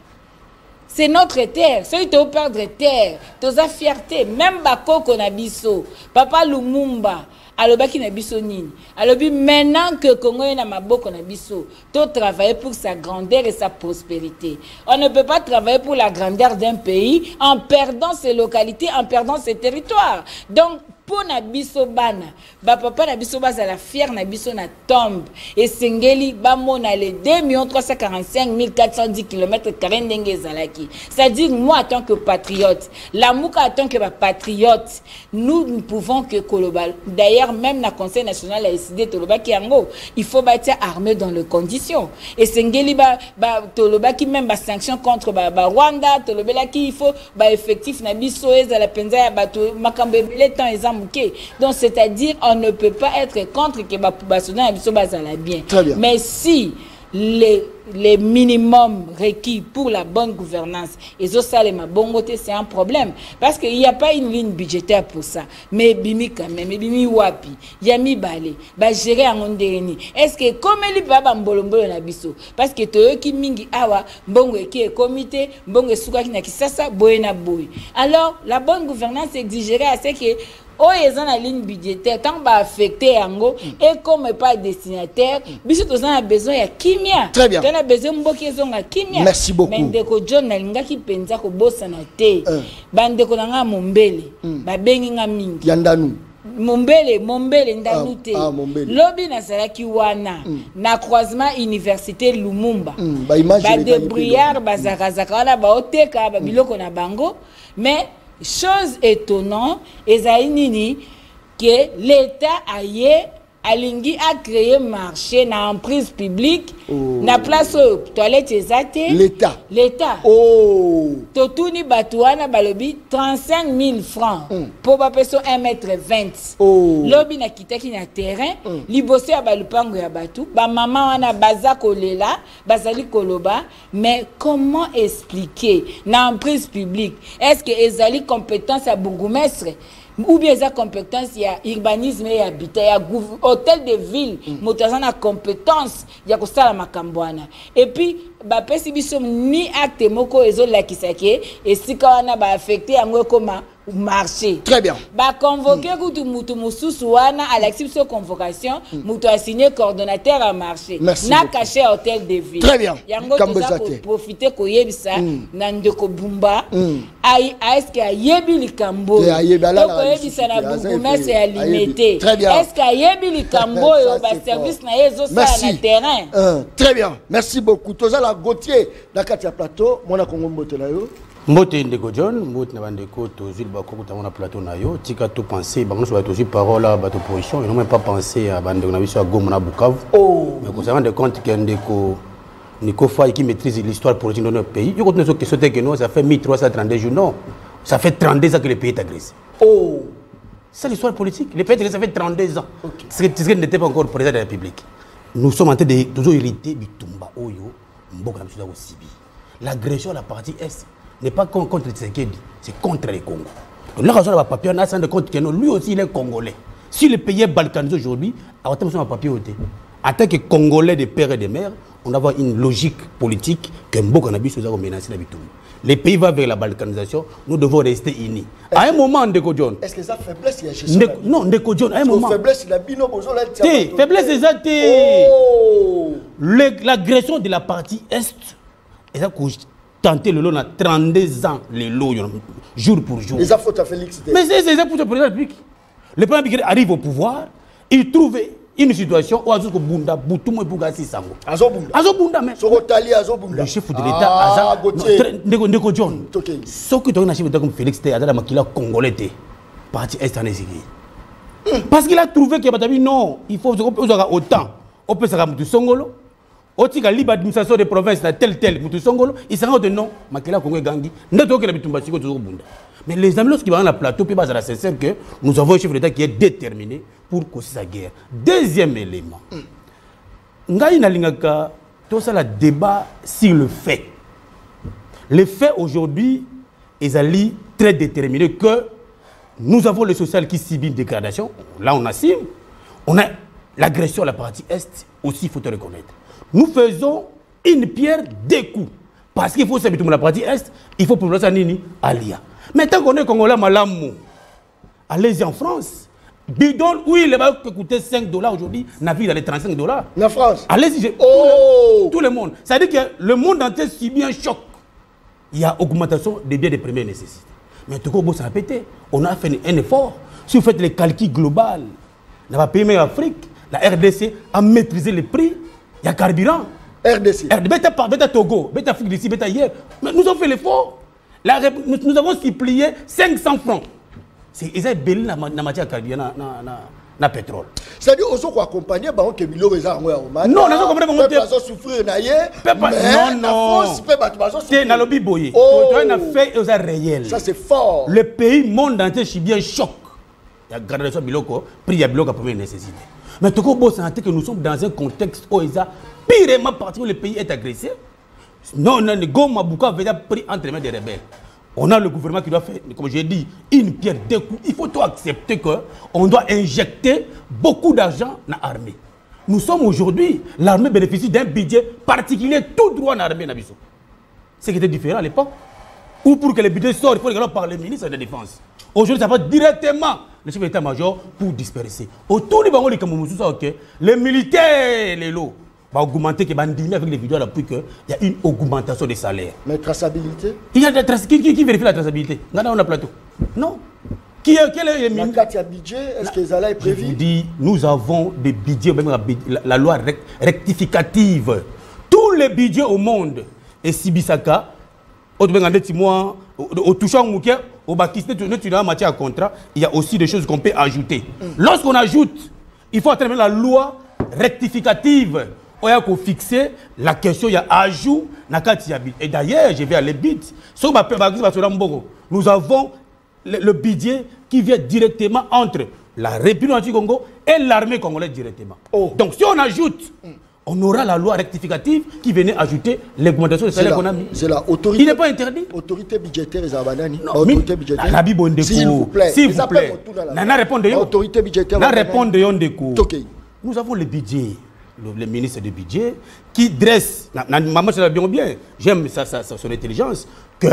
C'est notre terre. Ceux qui ont perdre terre, toza fierté. Même Bakoko Nabiso, Papa Lumumba. Alobaki na biso nini alobi maintenant que Congo est na maboko na biso to travailler pour sa grandeur et sa prospérité. On ne peut pas travailler pour la grandeur d'un pays en perdant ses localités, en perdant ses territoires. Donc pour na biso bana ba papa na biso bazala fier na biso na tombe et sengeli ba mona les 2 345 410 km² ndenge ezalaki. C'est-à-dire moi en tant que patriote, Lamuka en tant que patriote, nous pouvons que Kolobal. D'ailleurs même na Conseil national a décidé Toloba ki yango, il faut bâtir armée dans les conditions. Et sengeli ba Toloba qui même ba sanction contre ba Rwanda, Tolobela qui il faut ba effectif na biso ezala penza ya bato makambe les temps ezamuke. Donc c'est-à-dire on ne peut pas être contre que ba soudan biso bazala bien. Mais si les minimums requis pour la bonne gouvernance et ça les bongoté c'est un problème parce qu'il n'y a pas une ligne budgétaire pour ça. Mais bimi quand même, bimi wapi, yami balé, ba gérer en ondéni. Est-ce que comme les baba mbolombolo na biso parce que to ki mingi awa mbongo qui est comité, mbongo suka ki na kisasa boy na boy. Alors la bonne gouvernance exigerait à ce que oh, ils ont la ligne budgétaire, tant va affecter yango et comme pas destinataire, biso tous a besoin ya kimia. Très bien. On a besoin mboki zonga kimia. Merci beaucoup. Mendeko John na linga ki penza ko bossa na te. Bandeko na nga mombele, ba bengi nga mingi. Yandanu. Mombele ndanu te. Lobi na salaki wana na croisement université Lumumba. Ba débrouillard bazakazaka wana ba oteka ba biloko na bango, mais chose étonnante, Ezaïnini, que l'État alingi a créé marché na emprise publique, na place toilette ezate. L'État. Oh. Totuni batouana balobi 35 000 francs pour ba peso 1,20 m. Oh. Lobi na kitaki na terrain, liboso ya balupango ya batu, ba maman wana baza kolela, bazali koloba, mais comment expliquer na emprise publique? Est-ce que ezali compétence à bourgmestre? Ou bien sa compétence, il y a urbanisme et habitat, il y a hôtel de ville, motorisant la compétence, il y a ça la makambouana. Et puis, bah, si bisom ni acte moko ezo la kisake, et si quand on a affecté à moi comment marché. Très bien. Bah, convoquer Moutou Moussouana à l'acception de convocation, Moutou a signé coordonnateur à marché. Merci. N'a caché hôtel de ville. Très bien. Yango pour profiter ko yebisa, nandeko bumba, est-ce qu'il y a yebi likambo? Yebisa na bourgmestre est limité. Très bien. Est-ce qu'il y a yebi likambo et ba service na yezo ça na terrain? Très bien. Merci beaucoup. Tozala Gauthier, na Katia Plateau, mona Kongo mbotela yo. Mbote ndeko John, mbote na bandeko tozil bako kutana plateau na yo, tika tout penser, bango so tozil parole à bateau position, ils n'ont même pas pensé à bandeko na biso à Goma na Bukavu. Oh. Mais qu'on se rende compte que ndeko Nico Faye qui maîtrise l'histoire politique de notre pays. Je continue sur question que non, ça fait 1332 jours, non. Ça fait 32 ans que le pays est agressé. Oh. C'est l'histoire politique. Le pays est agressé, ça fait 32 ans. Okay. Ce qui n'était pas encore président de la République. Nous sommes en train de toujours hériter du Tumba Oyo, Mboka na Sudan aussi. L'agression à la partie Est n'est pas contre le Tshisekedi, c'est contre les Congo. Donc là, on a un papier, on a un compte que lui aussi il est congolais. Si le pays est balkanisé aujourd'hui, on a un papier. En tant que Congolais de père et de mère, on a une logique politique que Mboka na biso a menacé la Bitumba. Les pays vont vers la balkanisation, nous devons rester unis. À un moment, Ndeko John. Est-ce que ça faiblesse il y a non, Ndeko John, à un moment. Faiblesse, la bino bozola. Faiblesse exacte. L'agression de la partie Est, et ça tenter le lot dans 32 ans, les lots, jour pour jour. Les affaires à Félix. Mais c'est ça pour le président de la République. Le président de la République arrive au pouvoir, il trouve une situation où Azo Bunda, Boutoum et Bougasi Sango. Azo Bunda, mais. Le chef de l'État, Ndeko John. Ce que tu as chef d'État comme Félix, c'est un Makila congolais, parti est en exilé. Parce qu'il a trouvé qu'il y a non, il faut autant. On peut se ramener du Songolo. Otika libre administration des provinces tel Moutou Songolo, il s'en de non, Makila Congo Gangi, n'est-ce que la Bitumba Siko toujours Bunda. Mais les amis, lorsqu'ils vont dans la plateau, puis c'est sincère que nous avons un chef d'État qui est déterminé pour causer sa guerre. Deuxième élément, Ngaï Nalingaka, tout ça, le débat sur le fait. Le fait aujourd'hui, est très déterminé que nous avons le social qui subit une dégradation. Là, on assume. On a l'agression à la partie Est, aussi, il faut te reconnaître. Nous faisons une pierre deux coups. Parce qu'il faut s'habituer à la partie Est, il faut pouvoir s'anini Alia. Mais tant qu'on est Congolais, malamou, allez-y en France. Bidon, oui, le bateau qui coûtait $5 aujourd'hui, navigue dans les $35. En France. Allez-y, tout le monde. Ça veut dire que le monde entier subit un choc. Il y a augmentation des biens de première nécessité. Mais tout le monde s'est répété. On a fait un effort. Si vous faites les calculs globaux, dans le pays mais l'Afrique, la RDC a maîtrisé les prix. Il y a carburant. RDC. Beta Togo, Beta Afrique d'ici, Beta hier. Mais nous avons fait l'effort. Nous avons supplié 500 francs. C'est belé dans la matière carburant, dans le pétrole. C'est-à-dire qu'ils sont accompagnés par un Kemilo Reza. Non, nous avons compris. Ils souffrir. Non. C'est dans le biboye. Tu as un fait réel. Ça, c'est fort. Le pays monde entier est bien choc. Il y a gardation biloko, prix à biloko première nécessité. Mais tout le monde que nous sommes dans un contexte où il y a pirement parti où le pays est agressé. Non, Goma Bouka avait pris entre les mains des rebelles. On a le gouvernement qui doit faire, comme j'ai dit, une pierre deux coups. Il faut tout accepter qu'on doit injecter beaucoup d'argent dans l'armée. Nous sommes aujourd'hui, l'armée bénéficie d'un budget particulier tout droit dans l'armée. Ce qui était différent à l'époque. Ou pour que le budget sorte, il faut regarder par le ministre de la Défense. Aujourd'hui, ça va directement le chef d'état-major pour disperser. Autour du Bango, les militaires, les lots, va augmenter, avec les vidéos d'appui qu'il y a une augmentation des salaires. Mais traçabilité? Il y a qui vérifie la traçabilité? On a plateau. Non. Quel est le budget? Est-ce que ça est prévu? Je vous dis, nous avons des budgets, même la loi rectificative. Tous les budgets au monde, et Sibisaka, au touchant au Bakistan, en matière de contrat, il y a aussi des choses qu'on peut ajouter. Lorsqu'on ajoute, il faut atteindre la loi rectificative. Il y a fixer la question, il y a ajout. Et d'ailleurs, je vais aller vite. Nous avons le budget qui vient directement entre la République du Congo et l'armée congolaise directement. Donc si on ajoute, on aura la loi rectificative qui venait ajouter l'augmentation des salaires qu'on a mis. C'est la autorité. Il n'est pas interdit. Autorité budgétaire et Zabanani. Autorité budgétaire. La Bible s'il vous plaît. S'il vous plaît. Autorité budgétaire. Nous avons le budget. Le ministre du budget qui dresse, maman ça va bien, j'aime son intelligence, que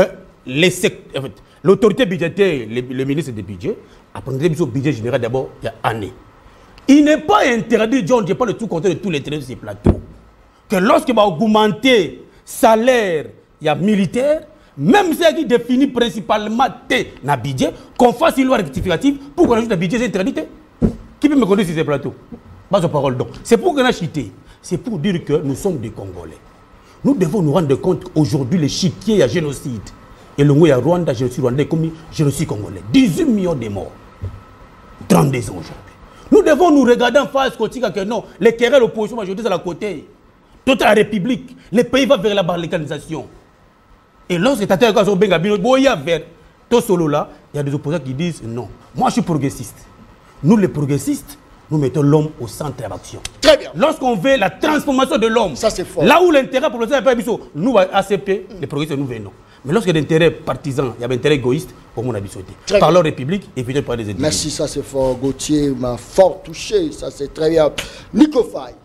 l'autorité budgétaire, le ministre du budget, apprendrait le budget général d'abord il y a année. Il n'est pas interdit, John, je n'ai pas le tout compte de tous les traits de ces plateaux, que lorsqu'il va augmenter salaire, il y a militaire, même ce qui définit principalement le budget, qu'on fasse une loi rectificative pour qu'on ajoute le budget, c'est interdit. Qui peut me connaître sur ces plateaux? Parole. Donc, c'est pour qu'on a chité. C'est pour dire que nous sommes des Congolais. Nous devons nous rendre compte qu'aujourd'hui, le chiquier, il y a génocide. Et le mot, il y a Rwanda, génocide rwandais, comme génocide congolais. 18 millions de morts. 32 ans aujourd'hui. Nous devons nous regarder en face, que non, les querelles opposition majoritaires à la côté. Toute la République, les pays vont vers la balkanisation. Et lorsque tu as vers tout solo là, il y a des opposants qui disent non. Moi, je suis progressiste. Nous, les progressistes, nous mettons l'homme au centre de l'action. Très bien. Lorsqu'on veut la transformation de l'homme, ça c'est fort. Là où l'intérêt pour le nous, ACP, les progressistes, nous venons. Mais lorsqu'il y a l'intérêt partisan, il y a l'intérêt égoïste, pour mon habitude. Par leur République, évitez pas des individus. Merci, ça c'est fort. Gauthier m'a fort touché, ça c'est très bien. Nico Faye.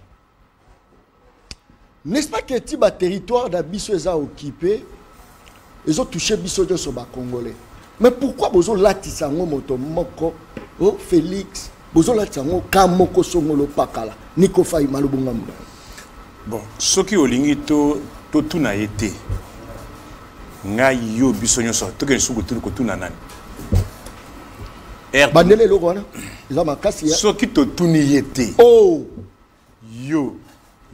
N'est-ce pas que le territoire d'Abisso est occupé? Ils ont touché Bisso de Soba Congolais. Mais pourquoi vous avez latisango motomoko, Félix? Bozo la tsango kamoko songolo pakala Nico Faye malubunga mba. Bon, soki olingi to tuna été. Nga yo bisonyo so to ke suku tuna ko tuna nani. Bandele loko wana. Iza makasi ya. Soki to tuni été. Oh. Yo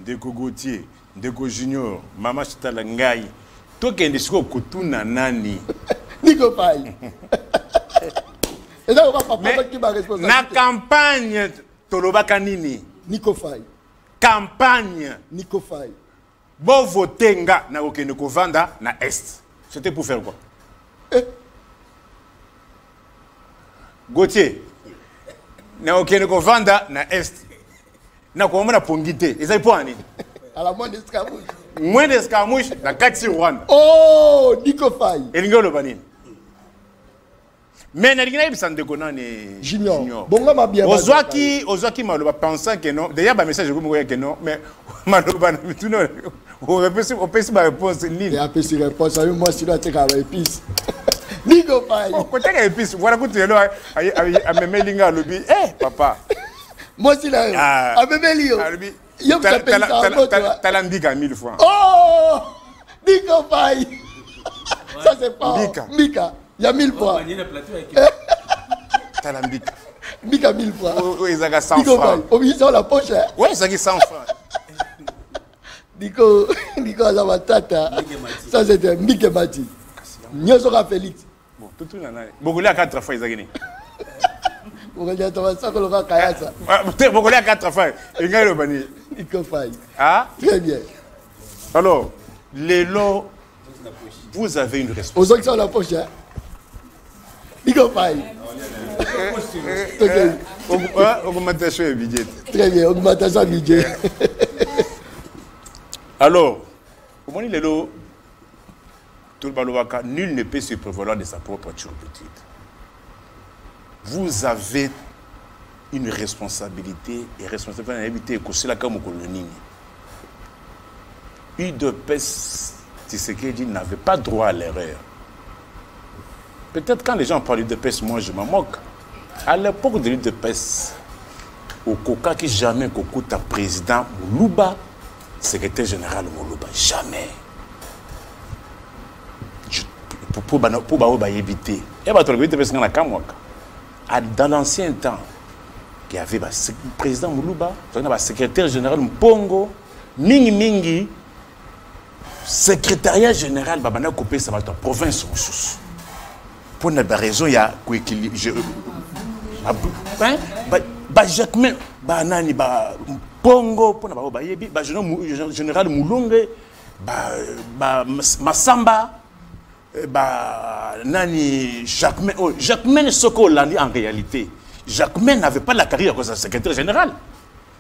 Ndeko Gauthier, Ndeko Junior, Mama Chitala ngai. To ke ndisiko ko tuna nani. Nico Faye. Na campagne tolobaka nini? Nico Faye. Campagne Nico Faye. Bon votenga na okende kovanda na est. C'était pour faire quoi? Gauthier. Na okende kovanda na est. Na komona pongité. Ezali po ani? À la moins d'escarmouche. Moins d'escarmouche na kati Rwanda. Oh, Nico Faye. Elingolo banini. Mais na lingina ibisa ndeko nani Junior. Bonga mabia. Ozwaki maloba pensant que non. D'ailleurs ba message ko moya que non, mais maloba na bituno. On peut ba réponse ligne. Et après si réponse moi si doit être avec épice. Nico Faye. Côté épice, voilà que tu es là à me linga lobi. Papa. Moi si là. À me lio. Yo Talambika 1000 fois. Oh! Nico Faye. Ça c'est pas. Mika. Il y a 1000 fois. Talambika. Bika 1000 francs. Oui, ils ont 100 francs. Ils ont la poche. Oui, ils ont 100 francs. Nico Azamatata. Ça, c'était Mike Mati. Nyosora Félix. Bon, tout le monde. Bogolais à 4 fois, ils ont gagné. Bogolais à 4 fois. Ils ont gagné. Nico Faye. Ah? Très bien. Alors, les lots, vous avez une responsabilité. Aux autres qui sont la poche. Nico Faye. Augmentation du budget. Très bien, augmentation du budget. Alors, comment dit les lots? Tout le balobaka, nul ne peut se prévaloir de sa propre turpitude. Vous avez une responsabilité et responsabilité d'inviter que c'est la comme colonie. UDPS Tshisekedi n'avait pas droit à l'erreur. Peut-être quand les gens parlent d'UDPS, moi je m'en moque. À l'époque de l'UDPS, au Coca qui jamais Kokuta président Moulouba, secrétaire général Moulouba, jamais. Pour éviter. Et dans l'ancien temps, il y avait le président Moulouba, le secrétaire général Mpongo, Mingi, secrétariat général Babana Kopé Sabato, province sous. Pour une raison, il y a Jacquemin, Banani, Mpongo, pour le général Moulonge, Massamba. Nani Jacquemin Soko Landi en réalité. Jacquemin n'avait pas la carrière comme secrétaire général.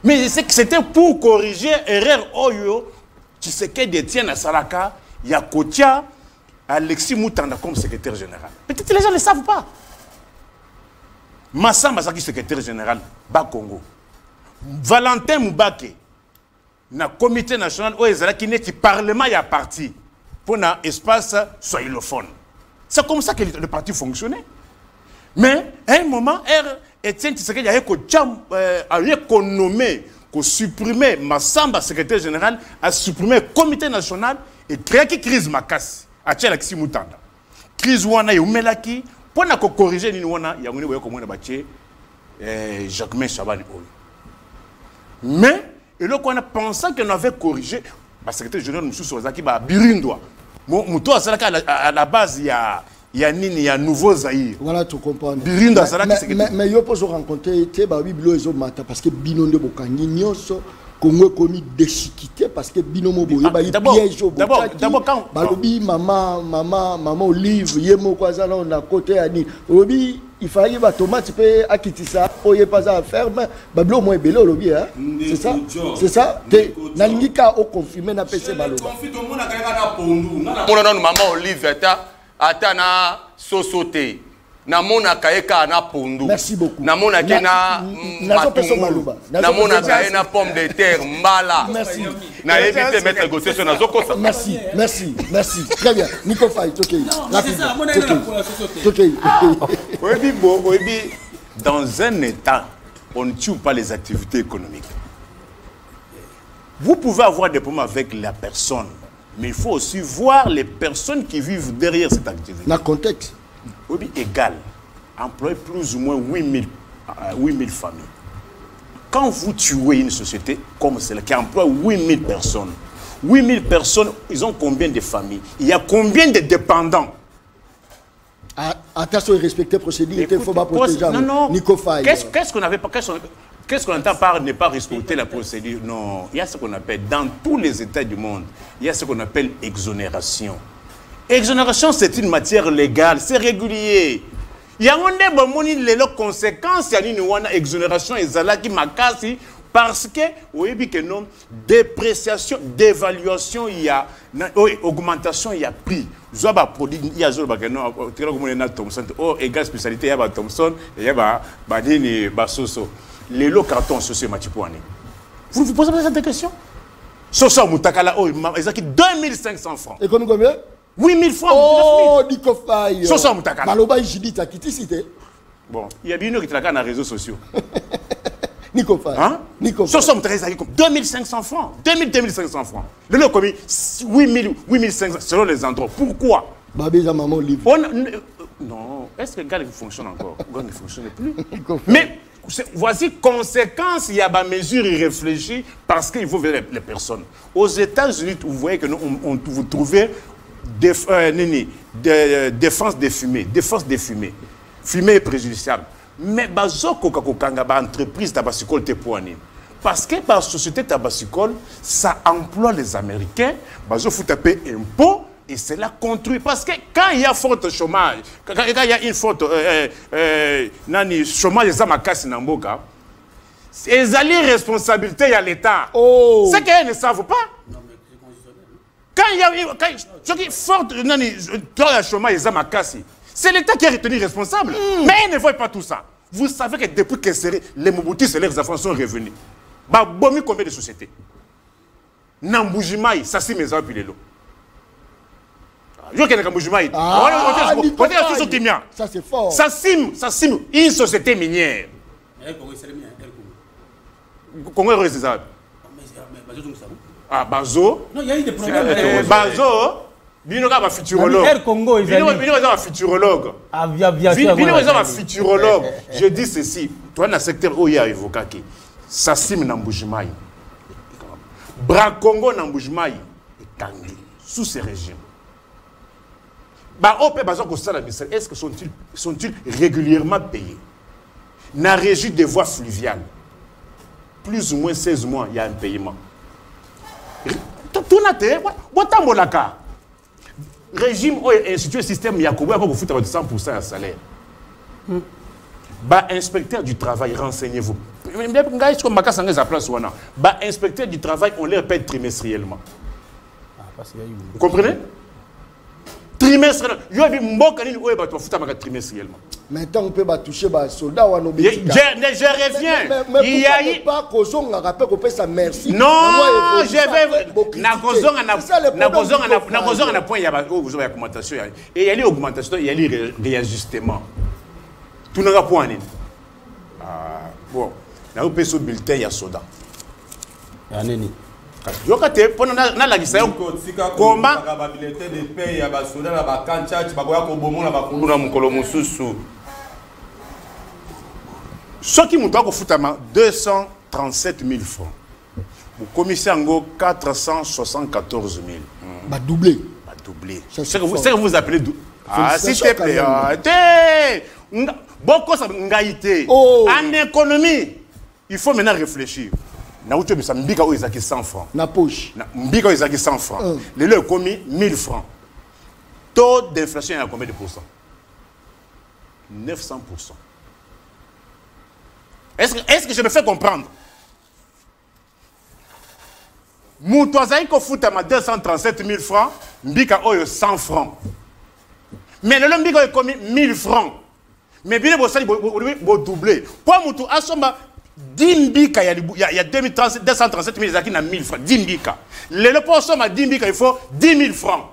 Mais c'est que c'était pour corriger erreur Oyo. Tu sais que détient à Salaka, il y a Kotia, Alexis Moutanda comme secrétaire général. Peut-être que les gens ne le savent pas. Massamba Saki secrétaire général, Bas-Congo. Valentin Moubake, na comité national qui n'est que parlement y a parti. Pour un espace soïlophone. C'est comme ça que le parti fonctionnait. Mais à un moment, Etienne Tshisekedi a nommé, supprimer Massamba, secrétaire général, a supprimé le comité national et créé une crise Makassi. A tchela Alexis Moutanda. Crise wana yumelaki pour corriger ni wana ya ngoni boyo komona bache Jacquemin Chabani oyo. Mais et là qu'on a pensé qu'on avait corrigé le secrétaire général Moussou Sozaki ba Birindwa. Moutou à la base il y a nouveau Zaïre. Voilà, tu comprends. Birindwa mais yo peux rencontrer te ba biblo ezo mata parce que binondo bokangi nyonso Congo commis d'échiquité parce que binomo boye ba piège au d'abord quand balobi maman Olive yemo kwa za na côté ani obi il fallait ba tomate pe akitisa oye pas à faire mais bablo mo ebele olobi hein c'est ça nalingika au confirmer na PC baloba conflit au monde na na pondu na maman Olive ata na sosote na mona kaeka na pondu. Merci beaucoup. Na mona kena matumbu. Na mona kaena pomme de terre mbala. Merci. Na éviter mettre gossé sur na zokosa. Merci. Très bien. Nico Faye, OK. Non, c'est ça, mon OK. Dans un état, on ne tue pas les activités économiques. Vous pouvez avoir des problèmes avec la personne, mais il faut aussi voir les personnes qui vivent derrière cette activité. Dans le contexte. Oui, égal, emploie plus ou moins 8000 familles. Quand vous tuez une société comme celle qui emploie 8000 personnes, 8000 personnes, ils ont combien de familles? Il y a combien de dépendants? Attention, respecter procédure, il ne faut pas protéger. Non. Nico Faye. Qu'est-ce qu'on entend par ne pas respecter la procédure? Non, il y a ce qu'on appelle, dans tous les États du monde, il y a ce qu'on appelle exonération. Exonération, c'est une matière légale, c'est régulier. Il y a des conséquences, il y a une exonération et qui makasi parce que, oui, que non, dépréciation, dévaluation, il y a augmentation, il y a prix. Il y a Thomson, oh, égale spécialité, il y a Thomson, il y a Badini, Basoso. Les lots cartons associés, Matipouane. Vous vous posez pas cette question? Soso Moutakala, oh, ils ont 2500 francs. Et combien? 8000 francs. Oh, Nico Faye. Soso Moutakala. Maloba Jidit a quitté cité. Bon, il y a bien une qui travaille dans les réseaux sociaux. Nico Faye. Hein? Nico Faye. Soso Moutakala, 2500 francs. 2500 francs. Le lot commis 8500 selon les endroits. Pourquoi? Babéza maman libre. Non, est-ce que le gars fonctionne encore? Le gars ne fonctionne plus. Mais Voici conséquence, il y a des mesures irréfléchies parce qu'il faut vers les personnes. Aux États-Unis, vous voyez que vous trouvez défense des fumées. Défense des fumées. Fumée est préjudiciable. Mais bazoko kakokanga ba entreprise tabasicole te poani. Parce que la société tabasicole, ça emploie les Américains, bazo faut taper impôt. Et c'est là construit. Parce que quand il y a fort chômage, quand il y a une forte chômage, les amakasi namboka, c'est les responsabilités, il y a l'État. Oh. C'est qu'ils ne savent pas. Non, mais c'est conditionnel. Quand il y a une forte chômage, les amakasi, c'est l'État qui est retenu responsable. Mais ils ne voient pas tout ça. Vous savez que depuis que les Mobutus et leurs enfants sont revenus, bah, bon, combien de sociétés? Namboujimaï, ça c'est mes amis, puis les lots. Ça c'est fort. Ça cime une société minière. Congo est ça. Ah, Bazo. Non, il y a eu des problèmes. Bazo, Bino est un futurologue. Bino est un futurologue. Bino est un futurologue. Je dis ceci. Toi, dans le secteur où il y a évoqué, ça cime Namboujimaï. Bras Congo Namboujimaï est tangué sous ces régimes. Est-ce que sont-ils régulièrement payés? Dans la régie des voies fluviales, plus ou moins 16 mois, il y a un paiement. Régime où est institué le système Yakobo, il faut vous 100% de salaire. Inspecteur du travail, renseignez-vous. Inspecteur du travail, on les paie trimestriellement. Vous comprenez? Trimestriellement. Maintenant, on peut toucher les soldats ou je reviens. Il y a pas merci. Non, je vais. Et il y a une augmentation, il y a un réajustement. Tout n'a pas point. Bon, il y a un bulletin, il y a soda. Comment ce qui m'a fait 237 000 francs. Vous commissaire en 474 000. Bah doublé. Bah doublé. C'est ce que vous appelez doublé. Ah, s'il te plaît. Beaucoup ça ngaïté. En économie, il faut maintenant réfléchir. Na ucho bisa mbika oyo ezaki 100 francs. Na poche. Mbika oyo ezaki 100 francs. Le leur commis 1000 francs. Taux d'inflation est à combien de pourcents? 900%. Est-ce que je me fais comprendre? Moutouazaï ko foutama 237 000 francs, mbika oyo 100 francs. Mais le mbika oyo commis 1000 francs. Mais bien bo sali bo doubler. Pour moutou asomba 10 mbika, il y a 237 000, il y a 1000 francs. 10 mbika. Le poisson à 10 mbika, il faut 10 000 francs.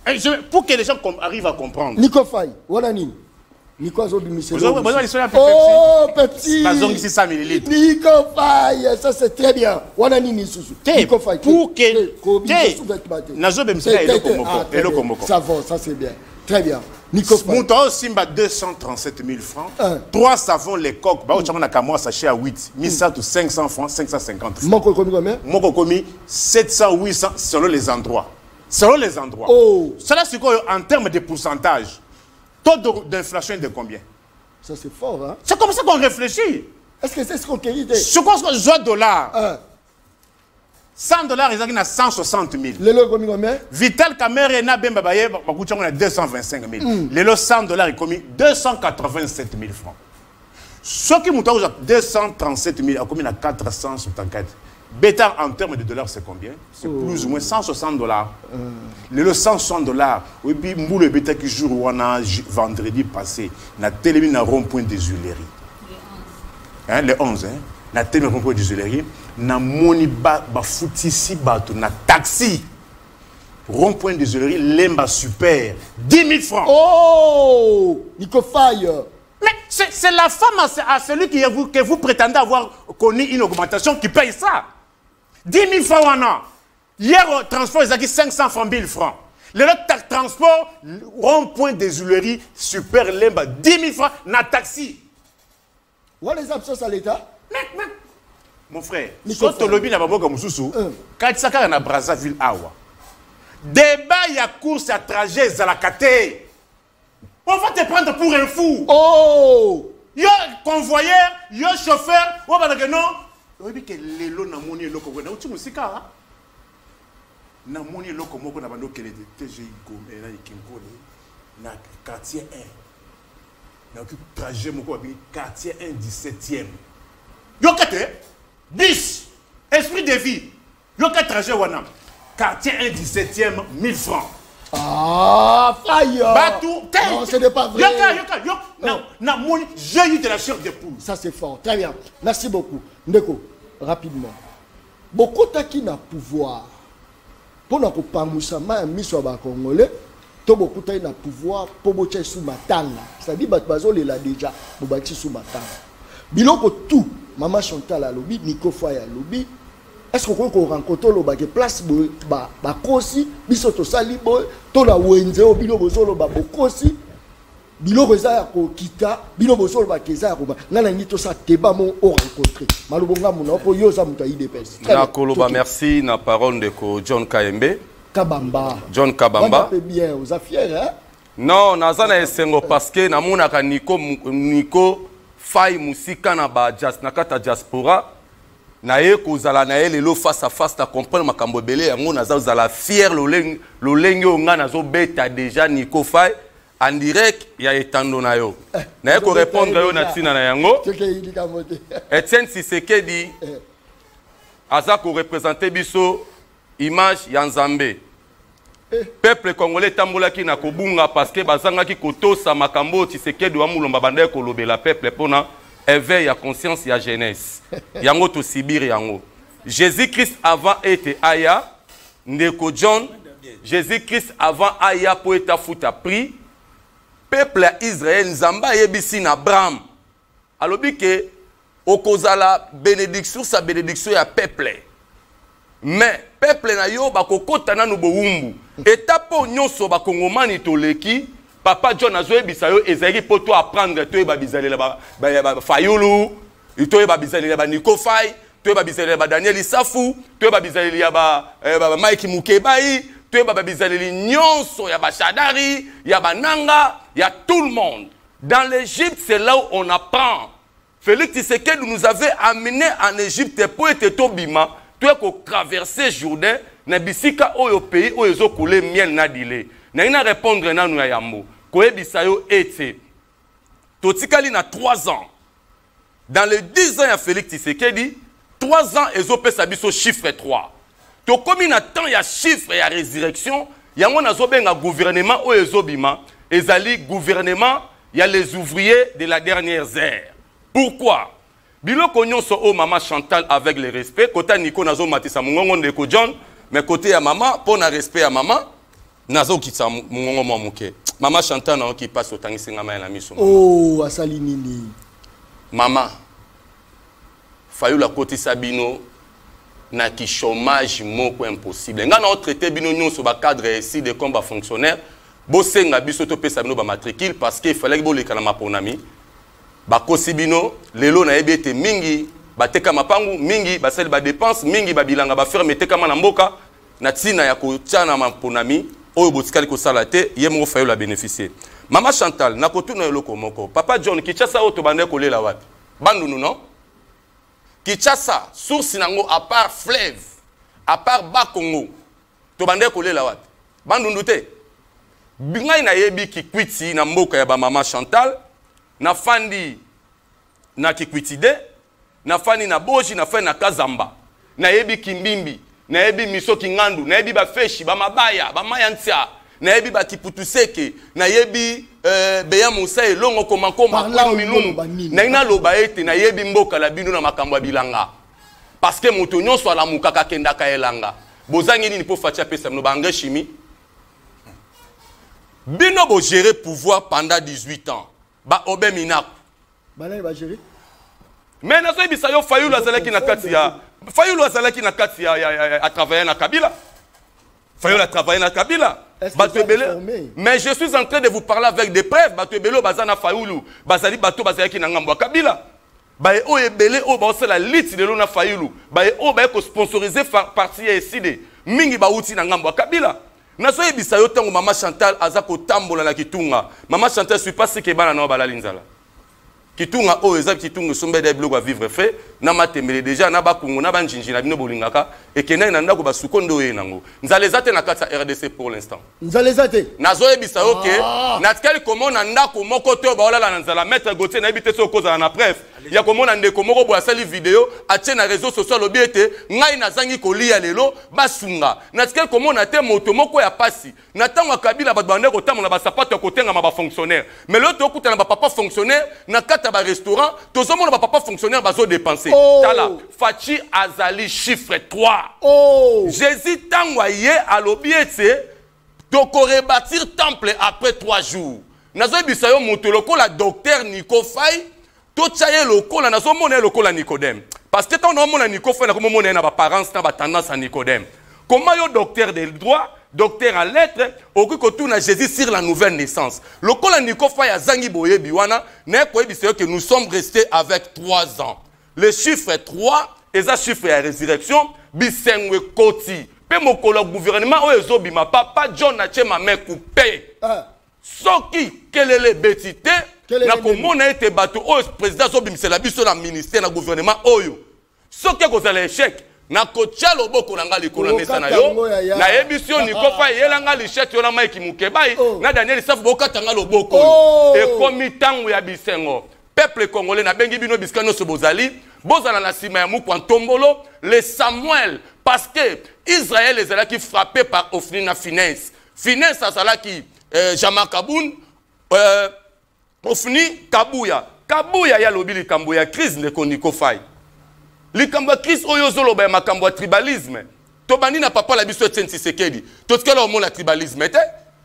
Et pour que les gens arrivent à comprendre. Nico Faye, Wanani. Nico Zobimissé. Oh, Pepsi. Nico Faye, ça c'est très bien. Wanani Nisusu. Nico Faye. Pour que. Savon, ça c'est bien. Très bien. Mouton Simba 237 000 francs. 3 savons les coques. Bah, on a moi sachet à 8. 1100 ou 500 francs, 550 francs. Mon coco combien? Mon coco 700, 800 selon les endroits. Selon les endroits. Oh. Cela c'est quoi en termes de pourcentage? Taux d'inflation de combien? Ça c'est fort, hein? C'est comme ça qu'on réfléchit. Est-ce que c'est ce qu'on quérit? Je pense que $100. 100 $, ils ont 160 000. Le lot combien? Vital Kamere et Nabem Babaye, on a 225 000. Le lot 100 $, il commis 287 000 francs. Ce qui m'ont 237 000, il commis 464. Bêta en termes de dollars, c'est combien? C'est plus ou moins 160 $. Le lot 160 $. Et puis, le bêta qui joue vendredi passé, on a télé un rond-point des Huileries. Le 11, hein? Na télé un rond-point des Huileries. Na moni ba foutisi bato na taxi rond-point des Huileries lemba super 10 000 francs. Oh, Nico Faye. Mais c'est la femme à celui que vous prétendez avoir connu une augmentation qui paye ça. 10 000 francs en an. Hier au transport ils ont dit 500 francs 1000 francs. Le transport rond-point des Huileries super lemba 10 000 francs na taxi. Où les absences à l'État? Mon frère, quand tu lobby na baboka mususu, quand tu saka na Brazzaville awa. Débat ya course à trajet à la kate. On va te prendre pour un fou. Oh! Yo convoyeur, yo chauffeur, on va dire non. On dit que lelo na moni loko na uti musika. Na moni loko moko na bando kele de TGI Gomé na Kinkoni na quartier 1. Na trajet moko bi quartier 1 17e. Yo kate 10 esprit de vie. Yo kate trajet wana. Quartier 1 17e 1000 francs. Ah, faille! Batou, non, ce n'est pas vrai. Non, non, j'ai eu de la chair de poule. Ça, c'est fort. Très bien. Merci beaucoup. Ndeko, rapidement. Beaucoup qui n'a pouvoir. Pour nous pas moussama mis sur le Congolais, tout beaucoup qui n'a pouvoir pour boucher sous matanga. C'est-à-dire que bazo les là déjà pour bâtir sous matanga. Biloko tout, maman Chantal à lobby, Nico Foy à lobby. Est-ce qu'on peut rencontrer le place ba kosi biso to sali boy to la wenze o bilo bozolo ba bokosi bilo reza ya ko kita bilo bozolo ba keza ko ngana ngito sa teba mo o rencontrer malubonga mona po yoza muta IDPS na koloba merci na parole de ko John Kayembe Kabamba John Kabamba on bien aux affaires hein non nazana esengo parce que na mona ka Nico Fay musika na ba jazz na kata diaspora na ye kozala na ye lelo face à face ta comprendre makambo belé yango naza ozala fier lo lenge nga nazo beta déjà Nico Fay en direct ya etando na yo na ye ko répondre yo na tina na yango Etienne Tshisekedi aza ko représenter biso image ya Nzambe peuple congolais tambolaki na kobunga parce que bazangaki kotosa makambo Tshisekedi wa mulomba banda ko lobela peuple pona éveil à conscience et à jeunesse. Yango to Sibir yango. Jésus-Christ avant était aya, Ndeko John. Jésus-Christ avant aya pour être fouta pris. Peuple Israël nzamba yebisi na Abraham. Alobi ke okozala bénédiction sa bénédiction ya peuple. Mais peuple na yo bakokota na no bowumbu. Etapo nyonso bakongomani toleki. Papa John a joué bisayo ezali pour toi apprendre toi babizali ba Fayulu toi babizali ba Nico Fay toi babizali ba Daniel Isafu toi babizali ba Mike Mukebai toi babizali nyonso ya ba Shadari ya ba Nanga ya tout le monde. Dans l'Égypte c'est là où on apprend. Félix Tshisekedi nous avait amené en Égypte pour être tobima toi ko traverser Jourdain na bisika oyo pays oyo zo couler miel na dile. Na ina répondre na nou ya yambo. Koebisa yo ete. Totikali na 3 ans. Dans les 10 ans ya Félix Tshisekedi, 3 ans ezope sabiso chiffre 3. To komi na temps ya chiffre ya résurrection, yango nazo benga gouvernement o ezobima, ezali gouvernement ya les ouvriers de la dernière heure. Pourquoi? Biloko nyonso o maman Chantal avec le respect, kota Nico nazo matisa mungongo ndeko John, mais côté ya maman, pour na respect ya maman, nazo kitsa mungongo momuke. Maman Chantal na qui passe au tangisinga ma na miso. Oh, asali nini. Maman. Fayula koti sabino na ki chômage moko impossible. Nga na traité bino nyonso ba cadre ici de combat fonctionnaire, bo senga biso to pesa bino ba matricule parce que fallait bo lekala maponami. Ba kosibino lelo na ebete mingi bateka mapangu mingi basali ba dépense mingi ba bilanga ba ferme teka na mboka na tina ya ko tiana maponami oyo botikali ko sala te ye mo fayo la bénéficier. Maman Chantal na ko tuna eloko moko. Papa John Kinshasa o to bande ko lela wapi? Bandunu non? Kinshasa source nango à part fleuve, à part Bakongo. To bande ko lela wapi? Bandunu te. Bingai na yebi kikwiti na mboka ya ba Maman Chantal. Na fandi na kikwitide, na fandi na boji, na fandi na kazamba, na yebi kimbimbi, na yebi miso kingandu, na yebi ba feshi, ba mabaya, ba mayantia, na yebi ba kiputuseke, na yebi beya musae longo komakoma milungu, na ina loba ete na yebi mboka la binu na makambo ya bilanga. Parce que moto nyonso ala mukaka kendaka elanga. Bozangi nini po fatia pesa mno ba engrais chimie. Bino bo gérer pouvoir pendant 18 ans. Ba obe minaku. Balai ba gérer. Mais nazo ebisa yo Fayulu azalaki na kati ya Fayulu azalaki na kati ya a travailler na Kabila. Fayulu a travaillé na Kabila. Mais je suis en train de vous parler avec des preuves. Bato ebelo bazana Fayulu bazali bato bazalaki na ngambo Kabila. baye o ebele o ba la liste de lona fayulu baye o baye ko sponsoriser parti ya eside mingi ba uti na ngambo Kabila nazo yebisa yo tango Mama Chantal aza ko tambola na Kitunga. Mama Chantal suis pas si ke bana na balali nzala Kitunga o eza Kitunga sombe de bloc à vivre fait na matemele déjà na ba kungu na ba njinji na bino bolingaka et kena na ndako ba sukondo ye nango nzala ezate na kata RDC pour l'instant nzala ezate nazo yebisa yo ke na tikali komona ndako moko to ba olala na nzala maître Gauthier na yebite so koza na preuve ya komona ndeko moko bo asali vidéo atie na réseaux sociaux lobiete ngai nazangi kolia lelo basunga na tikali komona te moto moko ya pasi na tango Kabila ba bande ko tamu na ba sapato ko tenga ma ba fonctionnaire mais l'autre okuta na ba papa fonctionnaire na kata ba restaurant to zomo na ba papa fonctionnaire bazo dépenser tala Fachi azali chiffre 3 Jésus tango ye a lobiete to ko rebâtir temple après 3 jours nazo bisayo moto loko la docteur Nico Faye to tchaye loko la nazo mona loko la Nicodème parce que tant on mona Nico Faye na ko mona na ba parents na ba tendance à Nicodème comment yo docteur de droit docteur en lettres au coup na Jésus sur la nouvelle naissance loko la Nico Faye azangi boye biwana na ko bisayo que nous sommes restés avec 3 ans le chiffre 3 et ça chiffre la résurrection bisengwe koti pe mokolo gouvernement o ezobima papa John na che ma main coupée soki kelele betité na komona ete bato o président zobimisela biso na ministère na gouvernement oyo soki kozala échec na kotia loboko na ngali kola mesa na yo na yebisio Nico Faye yelanga lichette yo na Mike Mukebai na Daniel Safu bokatanga loboko e komi tango ya bisengo peuple congolais na bengi bino biskano so bozali bozala na sima ya muku ntombolo le Samuel parce que Israël ezala qui frappé par Ofni na finesse azala qui Jama Kaboun Ofni Kabuya ya lobili kambo ya crise ne Nico Faye likambo crise oyo zolo ba makambo ya tribalisme to bani na papa la biso Etienne Tshisekedi to tikala omo la tribalisme te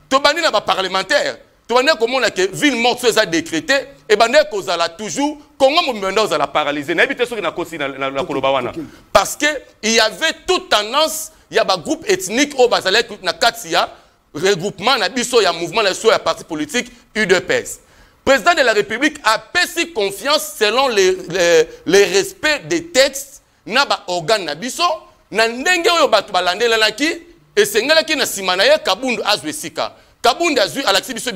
to bani na ba parlementaire to bani komona que ville morte soit décrétée et bande kozala toujours Congo momenda ozala paralysé na ebite soki na kosi na koloba wana parce que il y avait toute tendance il y a ba groupe ethnique au bazala na katia regroupement na biso ya mouvement na so ya parti politique UDPS. Président de la République a payé confiance selon les respects des textes na ba organe na biso na ndenge oyo batu balandela laki et sengala ki na simana ye Kabundu azwesika Kabundu azwi alaksi biso